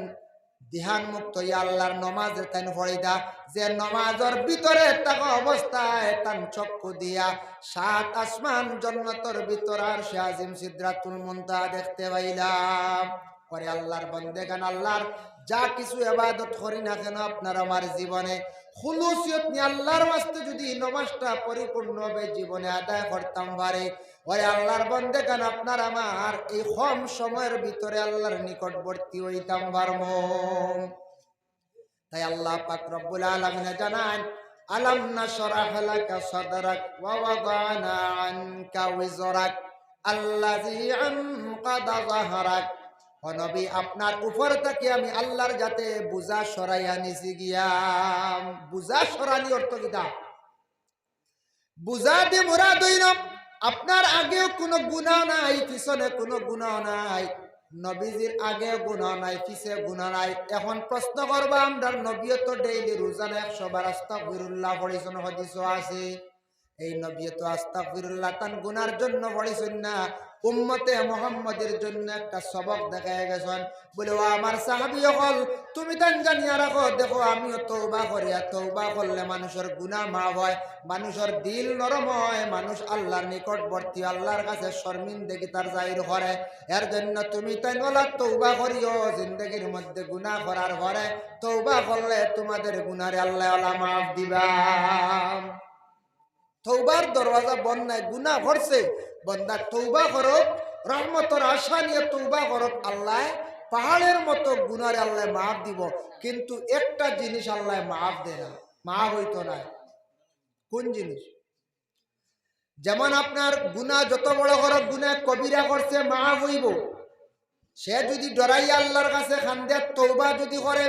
ধ্যান মুক্ত আল্লাহর নমাজ তান পড়িদা, যে নমাজের ভিতরে থাকা অবস্থায় তান চক্ষু দিয়া 7 আসমান জান্নাতের ভিতর আরশে আজিম সিদরাতুল মুনতাহা দেখতে পাইলাম। পরে আল্লাহর বান্দাগান, আল্লাহর যা কিছু ইবাদত করি না কেন আপনার আমার জীবনে খুলুসিয়ত নিয়ে আল্লাহর ওয়াস্তে যদি নমাজটা পরিপূর্ণভাবে জীবনে আদায় করতাম পারে, ওরে আল্লাহর বান্দাগান, আপনার আমার এই কম সময়ের ভিতরে আল্লাহর নিকটবর্তী হইতাম পারবো। তাই আল্লাহ পাক রব্বুল আলামিন জানান, আলাম নাশরাহ লাকা সাদরাক ওয়া ওয়াদানা আনকা ওয়িজরাক আল্লাযী আনকাদা যাহরাক। ও নবী, আপনার উপর থেকে আমি আল্লাহর যাতে বুঝা সরাইয়া নিছি গিয়া। বুঝা সরানি অর্থ কিটা? বুঝা দিয়ে মুরাদ হইল আপনার আগেও কোনো গুনাহ নাই, পিছনে কোনো গুনাহ নাই, নবীজির আগে গুনাহ নাই, পিছে গুনাহ নাই। এখন প্রশ্ন করবা, আমরা নবীও তো ডেইলি রোজানা 100 বার আস্তাগফিরুল্লাহ পড়িছেন, হাদিসও আছে, এই নবী তো আস্তাগফিরুল্লাহ তান গুনার জন্য পড়িছেন না, উম্মতে মুহাম্মাদের জন্য একটা সবক দেখায় গেছেন। বলে ও আমার সাহাবী হল, তুমি তান জানিয়া রাখো, দেখো আমিও তওবা করি, আর তওবা করলে মানুষের গুনাহ মাফ হয়, মানুষের দিল নরম হয়, মানুষ আল্লাহর নিকটবর্তী, আল্লাহর কাছে শর্মিন্দগি তার জাহির করে। এর জন্য তুমি তাই ওলা তওবা করিও, জিন্দেগির মধ্যে গুনাহ করার পরে তওবা করলে তোমাদের গুনারে আল্লাহ ওলা মাফ দিবা। তওবার দরওয়াজা বন্ধ নাই, গুনাহ করছে বান্দা তওবা করো, রহমতের আশা নিয়ে তওবা করো, আল্লাহ পাহাড়ের মতো গুনারে আল্লাহ মাফ দিব। কিন্তু একটা জিনিস আল্লাহ মাফ দেয় না, মাফ হইতো না। কোন জিনিস? যেমন আপনার গুনাহ যত বড় করো, গুনাহ কবিরা করছে মাফ হইব, সে যদি ডরাইয়া আল্লাহর কাছে খান্দে তওবা যদি করে,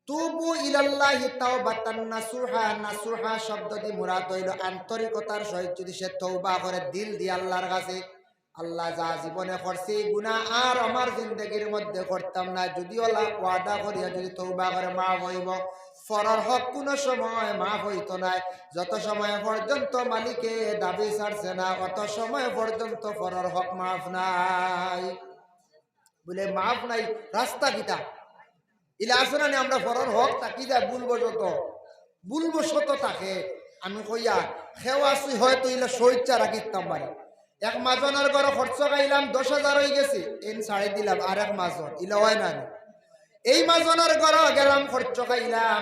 তুবু ইলাল্লাহি তাওবাতান নাসুহা, নাসুহা শব্দ দি মুরাদ হইল আন্তরিকতার সহিত যদি সে তওবা করে দিল দিয়ে আল্লাহর কাছে, আল্লাহ যা জীবনে করছে গুনাহ আর আমার জিন্দেগির মধ্যে করতাম না, যদি আল্লাহ ওয়াদা করিয়া যদি তওবা করে মাফ হইব। ফরর হক কোনো সময় মাফ হইতো না, যত সময় পর্যন্ত মালিকে দাবি ছাড়ছে না অত সময় পর্যন্ত ফরর হক মাফ নাই। বলে মাফ নাই রাস্তা কিতা ইলা আসনা নে, আমরা ফরর হক তাকি যায় বুলবো শত তাকে আমি কইয়া খেওয়াছি হয়তো ইলা সইচ্ছা রাখিতাম পারি। এক মাজনের ঘর খরচ গাইলাম 10,000 হয়ে গেছে, এন ছাড়ে দিলাম আর এক মাজন, ইলা হয় না। এই মাজনের ঘর গেলাম খরচ খাইলাম,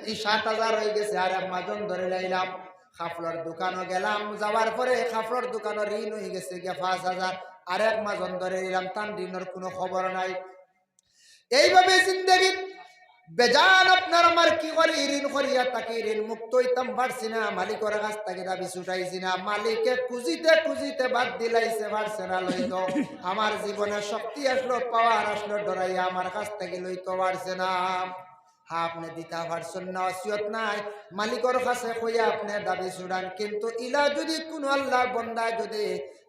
এই 7,000 হয়ে গেছে, আর এক মাজন ধরে লাইলাম। খাফলর দোকানও গেলাম, যাওয়ার পরে খাফলর দোকানের ঋণ হয়ে গেছে গিয়া 5,000, আর এক মাজন ধরে নিলাম, তার ঋণের কোনো খবর নাই। এইভাবে জিন্দেগি বেজান আপনার আমার কি করি, ঋণ করিয়া তাকে ঋণ মুক্ত হইতাম পারছি না, মালিকের কাছ থেকে দাবি ছুটাইছি না, মালিকে খুঁজিতে খুঁজিতে বাদ দিলাইছে পারছে না লইত। আমার জীবনে শক্তি আসলো, পাওয়ার আসলো, ডরাইয়া আমার কাছ থেকে লইতে পারছে না। হ্যাঁ আপনি দিতে পারছেন না, ওসিয়ত নাই, মালিকের কাছে কইয়া আপনি দাবি ছুড়ান। কিন্তু ইলা যদি কোন আল্লাহর বান্দা যদি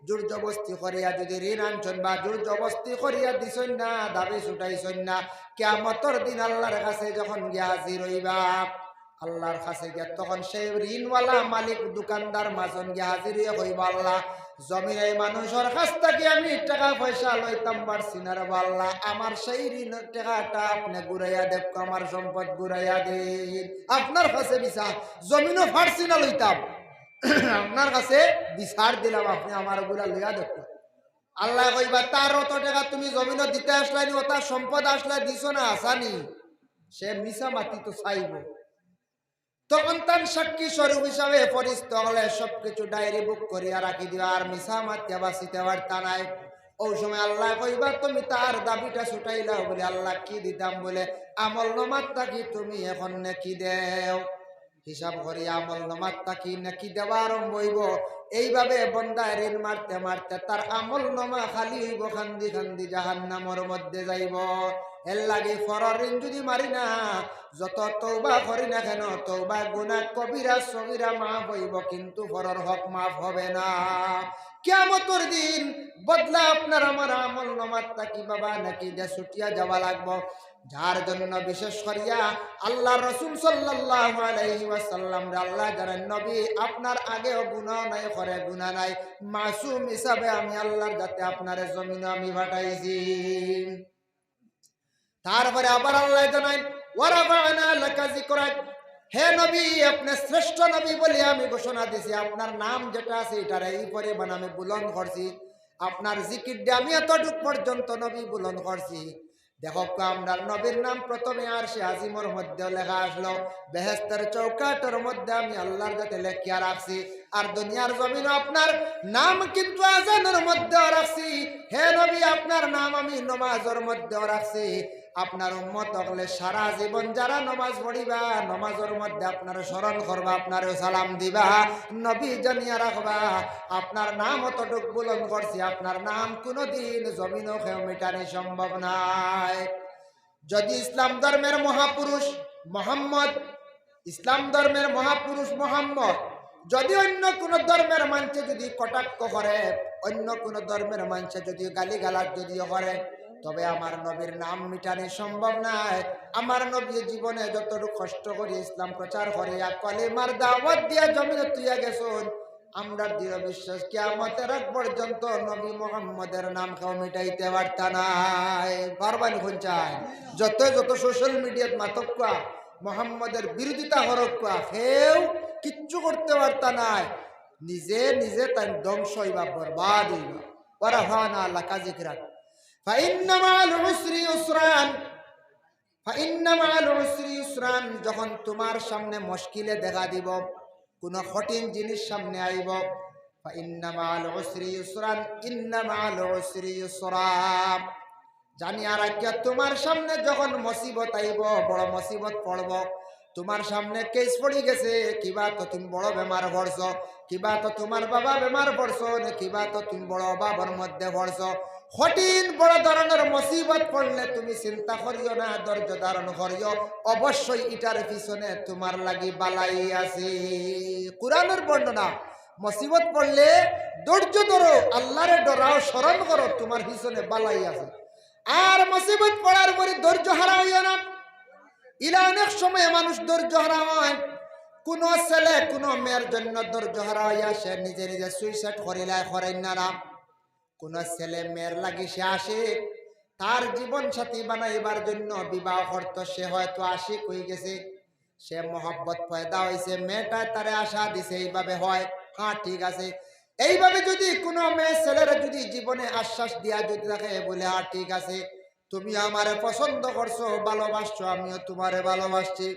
জোর জবস্তি করিয়া যদি ঋণ আনছেন বা জোর জবস্তি করিয়া দিছেন না, দাবি ছুটাইছেন না, কিয়ামতের দিন আল্লাহর কাছে যখন গিয়া হাজির হইবা, আল্লাহর কাছে গিয়া তখন সেই ঋণওয়ালা মালিক দোকানদার মাজন গিয়া হাজির হইয়া কইবা, আল্লাহ জমির এই মানুষের কাছ থেকে আমি টাকা পয়সা লইতাম পারছি না রে আল্লাহ, আমার সেই ঋণের টাকাটা আপনি ঘুরাইয়া দেব, আমার সম্পদ ঘুরাইয়া দিন। আপনার কাছে বিচার জমিনও পারছি না লইতাম, আপনার কাছে বিচার দিলাম, আপনি আমার গুলা লইয়া দেব। আল্লাহ কইবা তার অত টাকা তুমি জমিনও দিতে আসলানি, ও তার সম্পদ আসলে দিছ না আসানি, সে মিশা মাটি তো চাইব। তখন তার সাক্ষী স্বরূপ হিসাবে ফরিস্ত হলে সবকিছু ডায়েরি বুক করিয়া রাখি দিও, আর মিশা মাতিয়া বাঁচিতে পারতা নাই। ওই সময় আল্লাহ কইবা তুমি তার দাবিটা ছুটাইলাও বলে, আল্লাহ কি দিতাম বলে, আমল নমাত থাকি তুমি এখন নেকি দেও। হিসাব করি আমল নমাত থাকি নেকি দেওয়া আরম্ভ হইব। এইভাবে বন্দায় ঋণ মারতে মারতে তার আমল নমা খালি হইব, খান্দি খান্দি জাহান্নামের মধ্যে যাইব। এর লাগে ফরর ঋণ যদি মারি না, যত তওবা করি না কেন, তওবা গুনাহ কবিরা সগীরা মাফ হইব, কিন্তু ফরর হক মাফ হবে না। কিয়ামতের দিন বদলা আপনার আমার আমল নামাত থাকি বাবা নাকি দে ছুটিয়া যাওয়া লাগবো। যার জন্য বিশেষ করিয়া আল্লাহ রাসূল সাল্লাল্লাহু আলাইহি ওয়াসাল্লাম আল্লাহ জানেন নবী আপনার আগেও গুনাহ নাই, করে গুনাহ নাই, মাসুম হিসাবে আমি আল্লাহর যাতে আপনার জমিনে আমি পাঠাইছি। তারপরে আবার আল্লাহ জানাই ওয়ারাফা'না লাকা যিকরাক, হে নবী আপনি শ্রেষ্ঠ নবী বলে আমি ঘোষণা দিছি, আপনার নাম যেটা আছে এটার এই পরিমাণ আমি বুলন্দ করছি, আপনার জিকিরটা আমি এতটুক পর্যন্ত নবী বুলন্দ করছি। দেখো আমরা নবীর নাম প্রথমে আরশে আজিমের মধ্যে লেখা আসলো, বেহেশতের চৌকাটের মধ্যে আমি আল্লাহর কাছে লেখিয়া রাখছি, আর দুনিয়ার জমিনে আপনার নাম কিন্তু আজানের মধ্যে রাখছি। হে নবী আপনার নাম আমি নামাজের মধ্যে রাখছি। আপনার উম্মত হলে সারা জীবন যারা নামাজ পড়িবা, নামাজের মধ্যে আপনার স্মরণ করবা, আপনার সালাম দিবা, নবী জানিয়া রাখবা আপনার নাম অতটুক বুলন্দ করছি, আপনার নাম কোনোদিন জমিনও কেউ মেটানো সম্ভব নাই। যদি ইসলাম ধর্মের মহাপুরুষ মোহাম্মদ, ইসলাম ধর্মের মহাপুরুষ মোহাম্মদ যদি অন্য কোন ধর্মের মানুষে যদি কটাক্ষ করে, অন্য কোন ধর্মের মানুষে যদি গালিগালাজ যদি করে, তবে আমার নবীর নাম মিটানো সম্ভব নয়। আমার নবী জীবনে যতটুকু কষ্ট করে ইসলাম প্রচার করে কলিমার দাওয়াত দিয়া জমিনে তুইয়া গেছেন, আমরা দৃঢ় বিশ্বাস কিয়ামতের আগ পর্যন্ত নবী মুহাম্মদের নাম কেউ মিটাইতে পারতা নাই। পারবানি কোন চাই যত যত সোশ্যাল মিডিয়াত মাতক্কা মুহাম্মদের বিরোধিতা হরক্কা কেউ কিচ্ছু করতে পারতা নাই। নিজে নিজে তাই ধ্বংস হইবা, বরবাদ হইবা। ওয়ারাফানা লাকা যিকরাক ফাইন্না মাআল উসরি ইউসরান, ফাইন্না মাআল উসরি ইউসরান। যখন তোমার সামনে মুশকিলে দেখা দিব, কোন কঠিন জিনিস সামনে আইব, ফাইন্না মাআল উসরি ইউসরান, ইন্না মাআল উসরি ইউসরা। জানিয়া রাখিয়া তোমার সামনে যখন মুসিবত আইব, বড় মুসিবত পড়ব, তোমার সামনে কেস পড়ে গেছে, কিবা তো তুমি বড় বেমার পড়ছ, কিবা তো তোমার বাবা বেমার পড়ছ, কিবা তো তুমি বড় অভাবের মধ্যে পড়ছ, কঠিন বড় ধরনের মুসিবত পড়লে তুমি চিন্তা করিও না, ধৈর্য ধারণ করিও। অবশ্যই এটার পিছনে তোমার লাগি বালাই আছে। কুরআনের বর্ণনা, মুসিবত পড়লে ধৈর্য ধরো, আল্লাহরে ডরাও, স্মরণ করো, তোমার পিছনে বালাই আছে। আর মুসিবত পড়ার পরে ধৈর্য হারাইও না। ইলা অনেক সময় মানুষ ধৈর্য হারা হয়। কোন ছেলে কোন মেয়ের জন্য ধৈর্য হারা হইয়া সে নিজে নিজে সুইসাইড করিলাই করেন না। কোন ছেলে মেয়ের লাগি সে আসে তার জীবন সাথী বানাইবার জন্য বিবাহ করত, সে হয়তো আশিক হয়ে গেছে, সে মহব্বত পয়দা হয়েছে, মেয়েটা তারে আশা দিছে, এইভাবে হয়, হ্যাঁ ঠিক আছে। এইভাবে যদি কোনো মেয়ে ছেলেরা যদি জীবনে আশ্বাস দিয়া যদি থাকে, বলে হ্যাঁ ঠিক আছে, তুমি আমারে পছন্দ করছো, ভালোবাসছো, আমিও তোমারে ভালোবাসছি,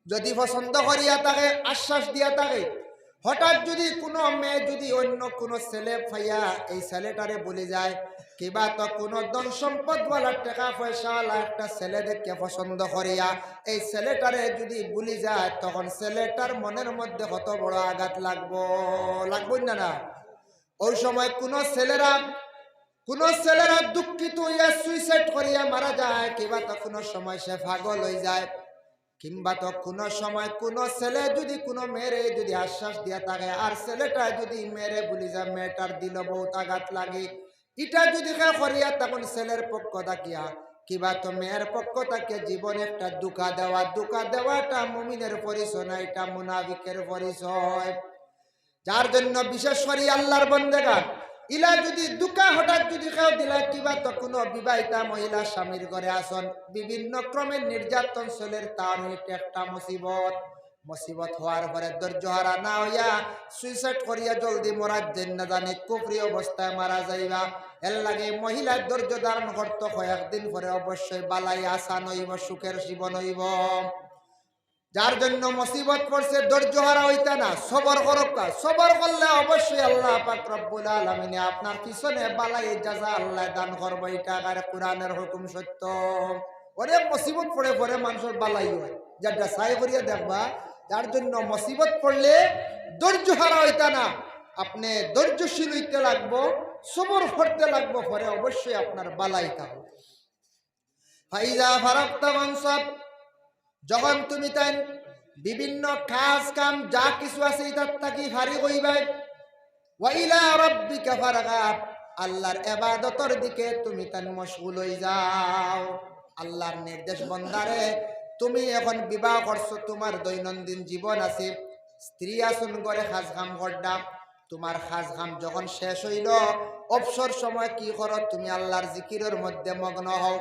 যদি পছন্দ করিয়া থাকে, আশ্বাস দিয়া থাকে, হঠাৎ যদি কোনো মেয়ে যদি অন্য কোনো ছেলে পাইয়া এই ছেলেটারে বলে যায়, কিবা তো কোনো ধন সম্পদওয়ালা টাকা পয়সাওয়ালা একটা ছেলে দেখে পছন্দ করিয়া এই ছেলেটারে যদি বলে যায়, তখন ছেলেটার মনের মধ্যে কত বড় আঘাত লাগবো না না? ওই সময় কোনো ছেলেরা দুঃখিত হইয়া সুইসাইড করিয়া মারা যায়, কিবা তো কোনো সময় সে পাগল হয়ে যায়, কিংবা তো কোনো সময় কোনো ছেলে যদি কোনো মেয়েরে যদি আশ্বাস দিয়া থাকে, আর ছেলেটা যদি মেয়েরে বলি যায়, মেয়েটার দিল বহুত আঘাত লাগে, এটা যদি করিয়া তখন ছেলের পক্ষ থাকিয়া কিবা তো মেয়ের পক্ষ থাকে জীবনে একটা দুঃখা দেওয়াটা মুমিনের পরিচয় না, এটা মুনাফিকের পরিচয়। যার জন্য বিশেষ করে আল্লাহর বান্দাগণ ইলা যদি দুঃখা হঠাৎ যদি কেউ দিলা, কিবা তো কোনো বিবাহিতা মহিলা স্বামীর ঘরে আসন, বিভিন্ন ক্রমে নির্যাতন চলের, তার একটা মুসিবত হওয়ার পরে ধৈর্য হারা না হইয়া সুইসাইড করিয়া জলদি মরার জন্য জানি কুফরি অবস্থায় মারা যাইবা। এর লাগে মহিলা ধৈর্য ধারণ করতে কয়েকদিন পরে অবশ্যই বালাই আসান হইব, সুখের জীবন হইব। যার জন্য মুসিবত পড়ছে ধৈর্য হারা হইতা না, সবর করকা, সবর করলে অবশ্যই আল্লাহ পাক রব্বুল আলামিন আপনার পিছনে বালাই জাযা আল্লাহ দান করবে। এটা আর কোরআনের হুকুম সত্য। অনেক মুসিবত পড়ে পরে মানুষের বালাই হয়, যেটা সাই করিয়া দেখবা। যার জন্য মুসিবত পড়লে ধৈর্য হারা হইতা না, আপনি ধৈর্যশীল হইতে লাগবো, সবর করতে লাগবো, পরে অবশ্যই আপনার বালাই থাকবে। ফাইজা ফারাক্তা মানসাব, যখন তুমি তাই বিভিন্ন কাজ কাম যা কিছু আছে এটার থাকি ফারি কইবাই, ওয়া ইলা রাব্বিকা ফারগাব, আল্লাহর ইবাদতের দিকে তুমি তাই মশগুল হয়ে যাও। আল্লাহর নির্দেশ বন্দারে, তুমি এখন বিবাহ করছো, তোমার দৈনন্দিন জীবন আছে, স্ত্রী আসুন করে কাজ কাম করডা, তোমার কাজ কাম যখন শেষ হইল, অবসর সময় কি করো, তুমি আল্লাহর জিকিরের মধ্যে মগ্ন হও।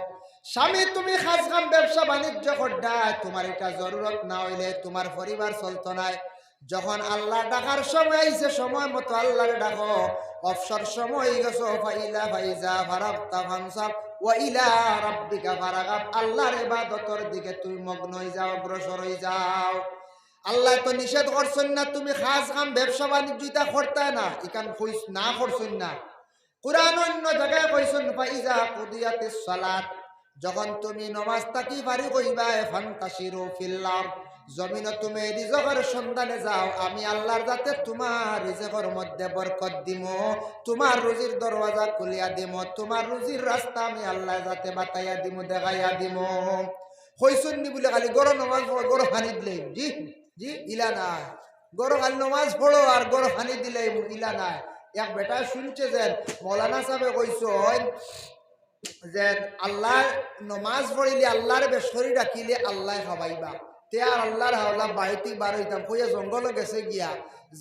স্বামী তুমি কাজ কাম ব্যবসা বাণিজ্য করডা, তোমার এটা জরুরত না হইলে তোমার পরিবার চলতো না। যখন আল্লাহ ডাকার সময় আইছে, সময় মতো আল্লাহরে ডাকো, অবসর সময় গেছো, ফাইলা ফাইজা ফারাগতা ফানসাব ওয়া ইলা রাব্বিকা ফারগাব, আল্লাহর ইবাদতের দিকে তুমি মগ্ন হয়ে যাও, অগ্রসর হয়ে যাও। আল্লাহ তো নিষেধ করছেন না তুমি কাজ কাম ব্যবসা বাণিজ্য এটা করতে না, এখান কইস না করছেন না। কুরআন অন্য জায়গায় কইছেন ফাইজা কুদিয়াতিস সালাত, যখন তুমি নামাজ তাকি পারি কইবা, ফান্তাশিরু ফিল আরদ, জমিনে তুমি রিজকের সন্ধানে যাও, আমি আল্লাহর যাতে তোমার রিজকের মধ্যে বরকত দিমু, তোমার রুজির দরওয়াজা খুলিয়া দিমু, তোমার রুজির রাস্তা আমি আল্লাহ যাতে বাতাইয়া দিমু, দেখাইয়া দিমু। কইছেন নি বলে খালি গরো নামাজ পড়ো, গরো হানি দিলে জি জি ইলা না, গরো খালি নামাজ পড়ো আর গরো হানি দিলে ইলা না। এক বেটা শুনছে যে মৌলানা সাহেব কইছেন যে আল্লাহ নমাজ পড়িলে আল্লাহর বেশরি ডাকিলে আল্লাহ খাবাইবা তে আর আল্লাহর হাওলা বাড়িতে বার হইতাম কইয়া জঙ্গল গেছে গিয়া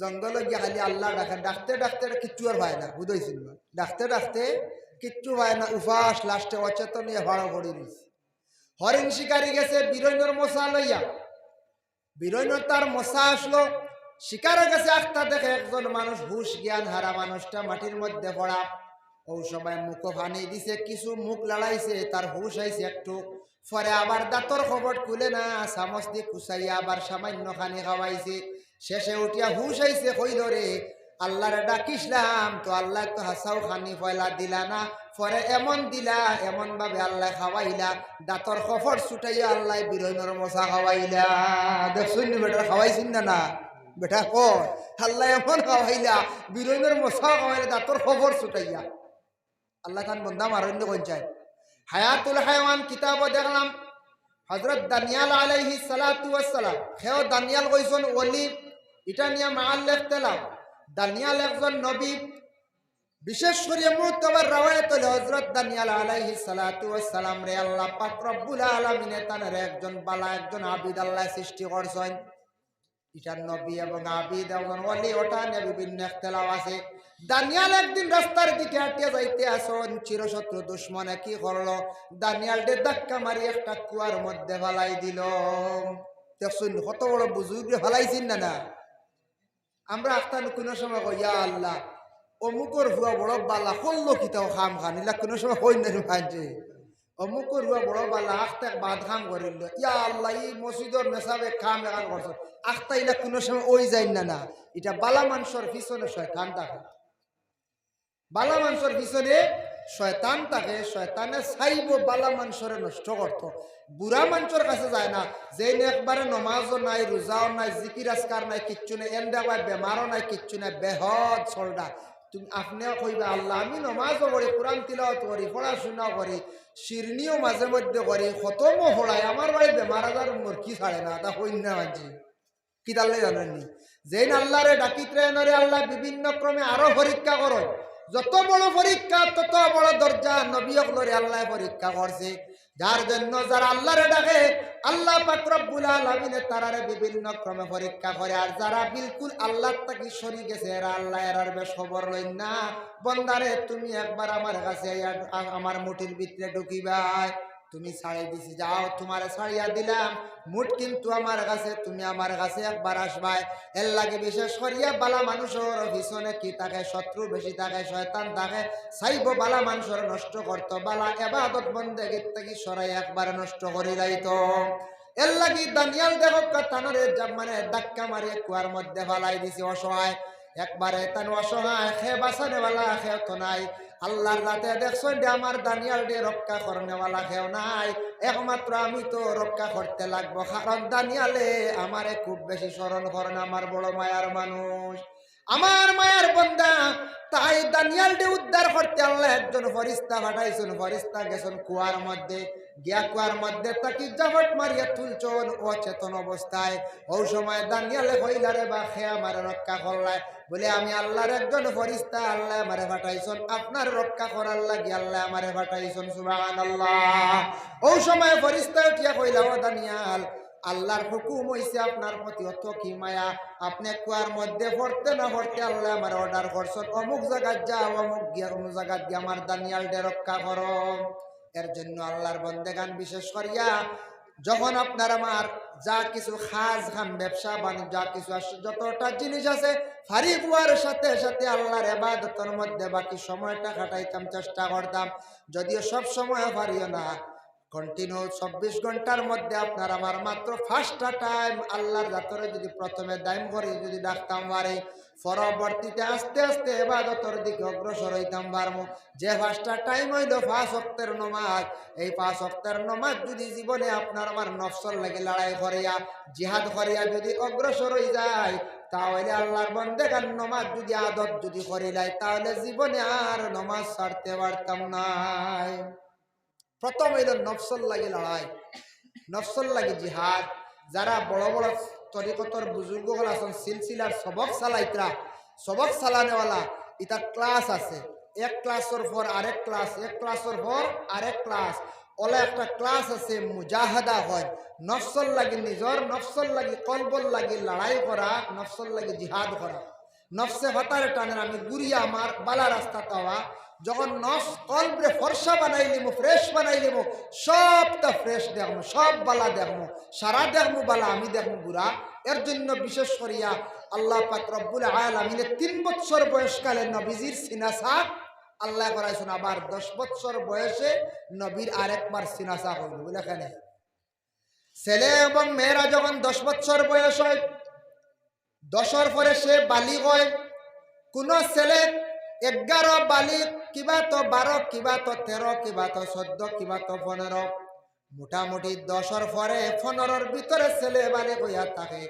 জঙ্গল গিয়া খালি আল্লাহ ডাকে ডাকতে ডাকতে কিচ্ছু আর হয় না বুঝাইছিল ডাকতে ডাকতে কিচ্ছু হয় না উপাস লাস্টে অচেতন হয়ে ভাড়া পড়ে দিয়েছে হরিণ শিকারি গেছে বীরৈনর মশা লইয়া বীরৈনর তার মশা আসলো শিকারের কাছে আখতা দেখে একজন মানুষ হুশ জ্ঞান হারা মানুষটা মাটির মধ্যে পড়া ও সময় মুখ ভানি দিছে কিছু মুখ লড়াইছে তার হুশ আইছে একটু পরে আবার দাঁতর খবর খুলে না চামচ দিয়ে কুচাইয়া আবার সামান্য খানি খাওয়াইছে শেষে উঠিয়া হুশ আইছে কইল রে আল্লাহরে ডাকিসলাম তো আল্লাহ তো হাসাও খানি পয়লা দিলা না পরে এমন দিলা এমন ভাবে আল্লাহ খাওয়াইলা দাঁতর খবর ছুটাইয়া আল্লাহ বীরৈনর মশা খাওয়াইলা দেখছুন বেটা খাওয়াইছেন না না বেটা কর আল্লাহ এমন খাওয়াইলা বীরৈনর মশা খাওয়াইলা দাঁতর খবর ছুটাইয়া আল্লাহ খান বন্দা মারণ্য পঞ্চায়েত হায়াতুল হায়াওয়ান কিতাবও দেখলাম হযরত দানিয়াল আলাইহিস সালাতু ওয়াস সালাম হেও দানিয়াল কইছেন ওলি এটা নিয়ে মাআল্লাফ তেলাম দানিয়াল একজন নবী বিশেষ করে মুতবার রাওয়ায়াত হলো হযরত দানিয়াল আলাইহিস সালাতু ওয়াস সালাম রে আল্লাহ পাক রব্বুল আলামিন তার একজন বালা একজন আবিদ আল্লাহ সৃষ্টি করছেন ইটার নবী এবং আবিদ এবং ওলি ওটা নিয়ে বিভিন্ন ইখতিলাফ আছে দানিয়াল একদিন রাস্তার দিকে হাঁটিয়ে যাইতে আসন চিরশত্রু দুশ্মনে কি করলো দানিয়াল ডে ধাক্কা মারি একটা কুয়ার মধ্যে ফেলাই দিল দেখুন কত বড় বুজুর্গে ফেলাইছেন না না আমরা আখতান কোনো সময় কই ইয়া আল্লাহ অমুকর হুয়া বড় বালা করলো কিতাও খাম খান এলা কোনো সময় হই না ভাইছে অমুকর হুয়া বড় বালা আখতে বাদ খাম করিল ইয়া আল্লাহ এই মসজিদর মেসাবে খাম এখান করছ আখতা ইলা কোনো সময় ওই যাই না না এটা বালা মানুষের পিছনে শয়তান থাকে বালা মানুষের পিছনে শয়তান থাকে শয়তানে চাইব বালা মানুষের নষ্ট করতো বুড়া মানুষের কাছে যায় না যে একবারে নমাজও নাই রোজাও নাই জিকির আজকার নাই কিচ্ছু নাই এন দেওয়া বেমারও নাই কিচ্ছু নাই বেহদ চলডা তুমি আপনিও কইবা আল্লাহ আমি নমাজও করি কোরআন তিলাওয়াত করি পড়াশোনাও করি শিরনিও মাঝে মধ্যে করি খতমও পড়াই আমার বাড়ি বেমার আজার মুরকি ছাড়ে না তা হইন না মানছি কি তাহলে জানেননি যেন আল্লাহরে ডাকিতে নরে আল্লাহ বিভিন্ন ক্রমে আরো পরীক্ষা করো যত বড় পরীক্ষা তত বড় দরজা নবীরে আল্লাহ পরীক্ষা করছে যার জন্য যারা আল্লাহরে ডাকে আল্লাহ পাক রব্বুল আলামিন তারারে বিভিন্ন ক্রমে পরীক্ষা করে আর যারা বিলকুল আল্লাহ তাকি সরি গেছে এরা আল্লাহ এরার বেশ খবর লইন না বন্দারে তুমি একবার আমার কাছে আমার মুঠির ভিতরে ঢুকিবাই তুমি ছাড়িয়ে দিছি যাও তোমারে ছাড়িয়া দিলাম মুঠ কিন্তু আমার কাছে তুমি আমার কাছে একবার আসবাই এর লাগে বিশেষ করিয়া বালা মানুষের পিছনে কি থাকে শত্রু বেশি থাকে শয়তান থাকে চাইব বালা মানুষের নষ্ট করতো বালা ইবাদত বন্দেগীর থেকে সরাই একবার নষ্ট করে যাইতো এর লাগি দানিয়াল দেখো তানরে মানে ধাক্কা মারিয়ে কুয়ার মধ্যে ফালাই দিছি অসহায় একবারে তান অসহায় খে বাঁচানেওয়ালা খেও তো নাই আল্লাহর রাতে দেখছেন যে আমার দানিয়াল ডে রক্ষা করনেওয়ালা খেও নাই একমাত্র আমি তো রক্ষা করতে লাগবো কারণ দানিয়ালে আমারে খুব বেশি স্মরণ করেন আমার বড় মায়ার মানুষ আমার মায়ার বন্দা তাই দানিয়াল ডে উদ্ধার করতে আল্লাহ একজন ফরিস্তা পাঠাইছেন ফরিস্তা গেছেন কুয়ার মধ্যে গিয়া কুয়ার মধ্যে তাকে জাবট মারিয়া তুলছন অচেতন অবস্থায় ওই সময় দানিয়ালে কইলারে বা খে আমার রক্ষা করলাই বলে আমি আল্লাহর একজন ফরিস্তা আল্লাহ আমারে পাঠাইছেন আপনার রক্ষা করার লাগি আল্লাহ আমারে পাঠাইছেন সুবহানাল্লাহ ওই সময় ফরিস্তা উঠিয়া কইলা ও দানিয়াল আল্লাহর হুকুম হইছে আপনার প্রতি অত কি মায়া আপনি কুয়ার মধ্যে পড়তে না পড়তে আল্লাহ আমার অর্ডার করছেন অমুক জায়গায় যাও অমুক গিয়া অমুক জায়গায় গিয়ে আমার দানিয়াল ডে রক্ষা করো এর জন্য আল্লাহর বন্দেগান বিশেষ করিয়া যখন আপনার আমার যা কিছু খাজ খাম ব্যবসা বাণিজ্য যা কিছু আছে যতটা জিনিস আছে ফারি বুয়ার সাথে সাথে আল্লাহর ইবাদতের মধ্যে বাকি সময়টা কাটাইতাম চেষ্টা করতাম যদিও সব সময় পারিও না কন্টিনিউ 24 ঘন্টার মধ্যে আপনার আমার মাত্র ফার্স্টটা টাইম আল্লাহর জাতরে যদি প্রথমে দাইম করে যদি ডাকতাম পারে পরবর্তীতে আস্তে আস্তে ইবাদতের দিকে অগ্রসর হইতাম পারবো যে ফার্স্টটা টাইম হইল 5 ওয়াক্তের নামাজ এই 5 ওয়াক্তের নামাজ যদি জীবনে আপনার আমার নফসর লাগে লড়াই করিয়া জিহাদ করিয়া যদি অগ্রসর হয়ে যায় তাহলে আল্লাহর বন্দেগান নামাজ যদি আদত যদি করিলাই তাহলে জীবনে আর নামাজ ছাড়তে পারতাম না প্রথম হইল নফসল লাগে লড়াই নফসল লাগে জিহাদ যারা বড় বড় তরিকতর বুজুর্গগুলো আছেন সিলসিলার সবক চালাইতরা সবক চালানেওয়ালা ইতার ক্লাস আছে এক ক্লাসের পর আরেক ক্লাস, এক ক্লাসের পর আরেক ক্লাস, ওলা একটা ক্লাস আছে মুজাহাদা হয়, নফসল লাগি নিজর নফসল লাগি কলবল লাগি লড়াই করা, নফসল লাগি জিহাদ করা। নফসে হতারে টানের আমি গুড়িয়া আমার বালা রাস্তা তাওয়া, যখন নফস কলবরে ফর্সা বানাই লিমু, ফ্রেশ বানাই লিমু, সবটা ফ্রেশ দেখমু, সব বালা দেখমু, সারা দেখমু বালা, আমি দেখমু বুড়া। এর জন্য বিশেষ করিয়া আল্লাহ পাক রব্বুল আলামিনের 3 বছর বয়সকালে নবীজির সিনাসা আল্লাহ করাইছেন, আবার 10 বছর বয়সে নবীর আরেকবার সিনাসা হইল। বলে কেন? ছেলে এবং মেয়েরা যখন 10 বছর বয়স হয়, 10-এর পরে সে বালিগ হয়। কোন ছেলে 11 বালিগ, কিবা তো 12, কিবা তো 13, কিবা তো 14, কিবা তো 15, মোটামুটি 10-এর পরে 15-এর ভিতরে ছেলে বালিগ হইয়া থাকে।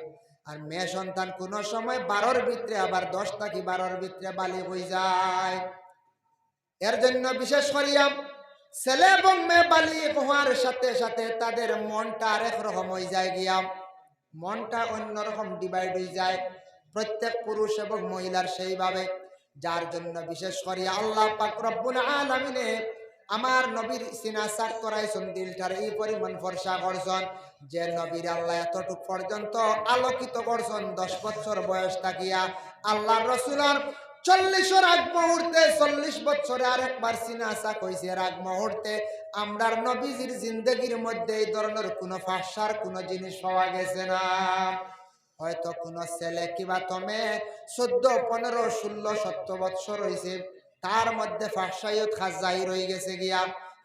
আর মেয়ে সন্তান কোন সময় 12-এর ভিতরে, আবার 10 থাকি 12-এর ভিতরে বালিগ হয়ে যায়। এর জন্য বিশেষ করিয়া ছেলে এবং মেয়ে বালিগ হওয়ার সাথে সাথে তাদের মনটা আরেক রকম হয়ে যায় গিয়া, মনটা অন্যরকম ডিভাইড হয়ে যায়, প্রত্যেক পুরুষ এবং মহিলার সেইভাবে। যার জন্য বিশেষ করিয়া আল্লাহ পাক রব্বুল আলামিনে আমার নবীর সিনাসাক করাইছেন, দিলটার এই পরিমাণ ফর্সা করছেন যে নবীর আল্লাহ এতটুক পর্যন্ত আলোকিত করছেন। 10 বছর বয়স থাকিয়া আল্লাহ রসুলার 40-এর আগ মুহূর্তে, 40 বছরে আরেকবার সিনাসাক হয়েছে। এর আগ মুহূর্তে আমরার নবীজির জিন্দগির মধ্যে এই ধরনের কোনো ফাঁসার কোনো জিনিস পাওয়া গেছে না। হয়তো কোনো ছেলে কিবা তমে 14, 15, 16, 17 বছর হয়েছে, তার মধ্যে ফাঁসাইয়ত খাস জাহির হয়ে গেছে গিয়া,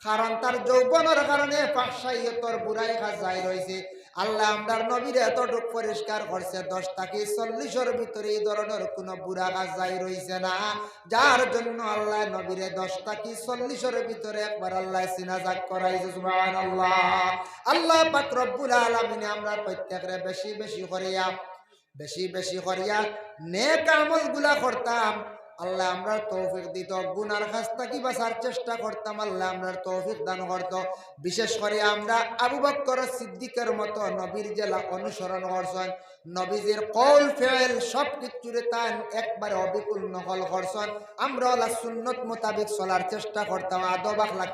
কারণ তার যৌবনের কারণে ফাঁসাইয়তর বুড়াই খাস জাহির হয়েছে। আল্লাহ আমরার নবীর এতটুক পরিষ্কার করছে, 10 থেকে 40-এর ভিতরে এই ধরনের কোনো বুড়া কাজ জাহির হয়েছে না। যার জন্য আল্লাহ নবীরে 10 থেকে 40-এর ভিতরে একবার আল্লাহ সিনাজাত করাইছে। সুবহানাল্লাহ। আল্লাহ পাক রব্বুল আলামিন আমরা প্রত্যেকরে বেশি বেশি করিয়া নেক আমল গুলা করতাম। আল্লাহ আমরা তৌফিক দিত, গুনার কাছ থেকে বাঁচার চেষ্টা করতাম, আল্লাহ আমরা তৌফিক দান করত। বিশেষ করে আমরা আবু বকর সিদ্দিকের মতো নবীর জেলা অনুসরণ করছেন, নবীজির কওল ফেল সব কিছুরে তান একবারে অবিকুল নকল করছেন। আমরা আল্লাহ সুন্নত মোতাবেক চলার চেষ্টা করতাম, আদব আখলাক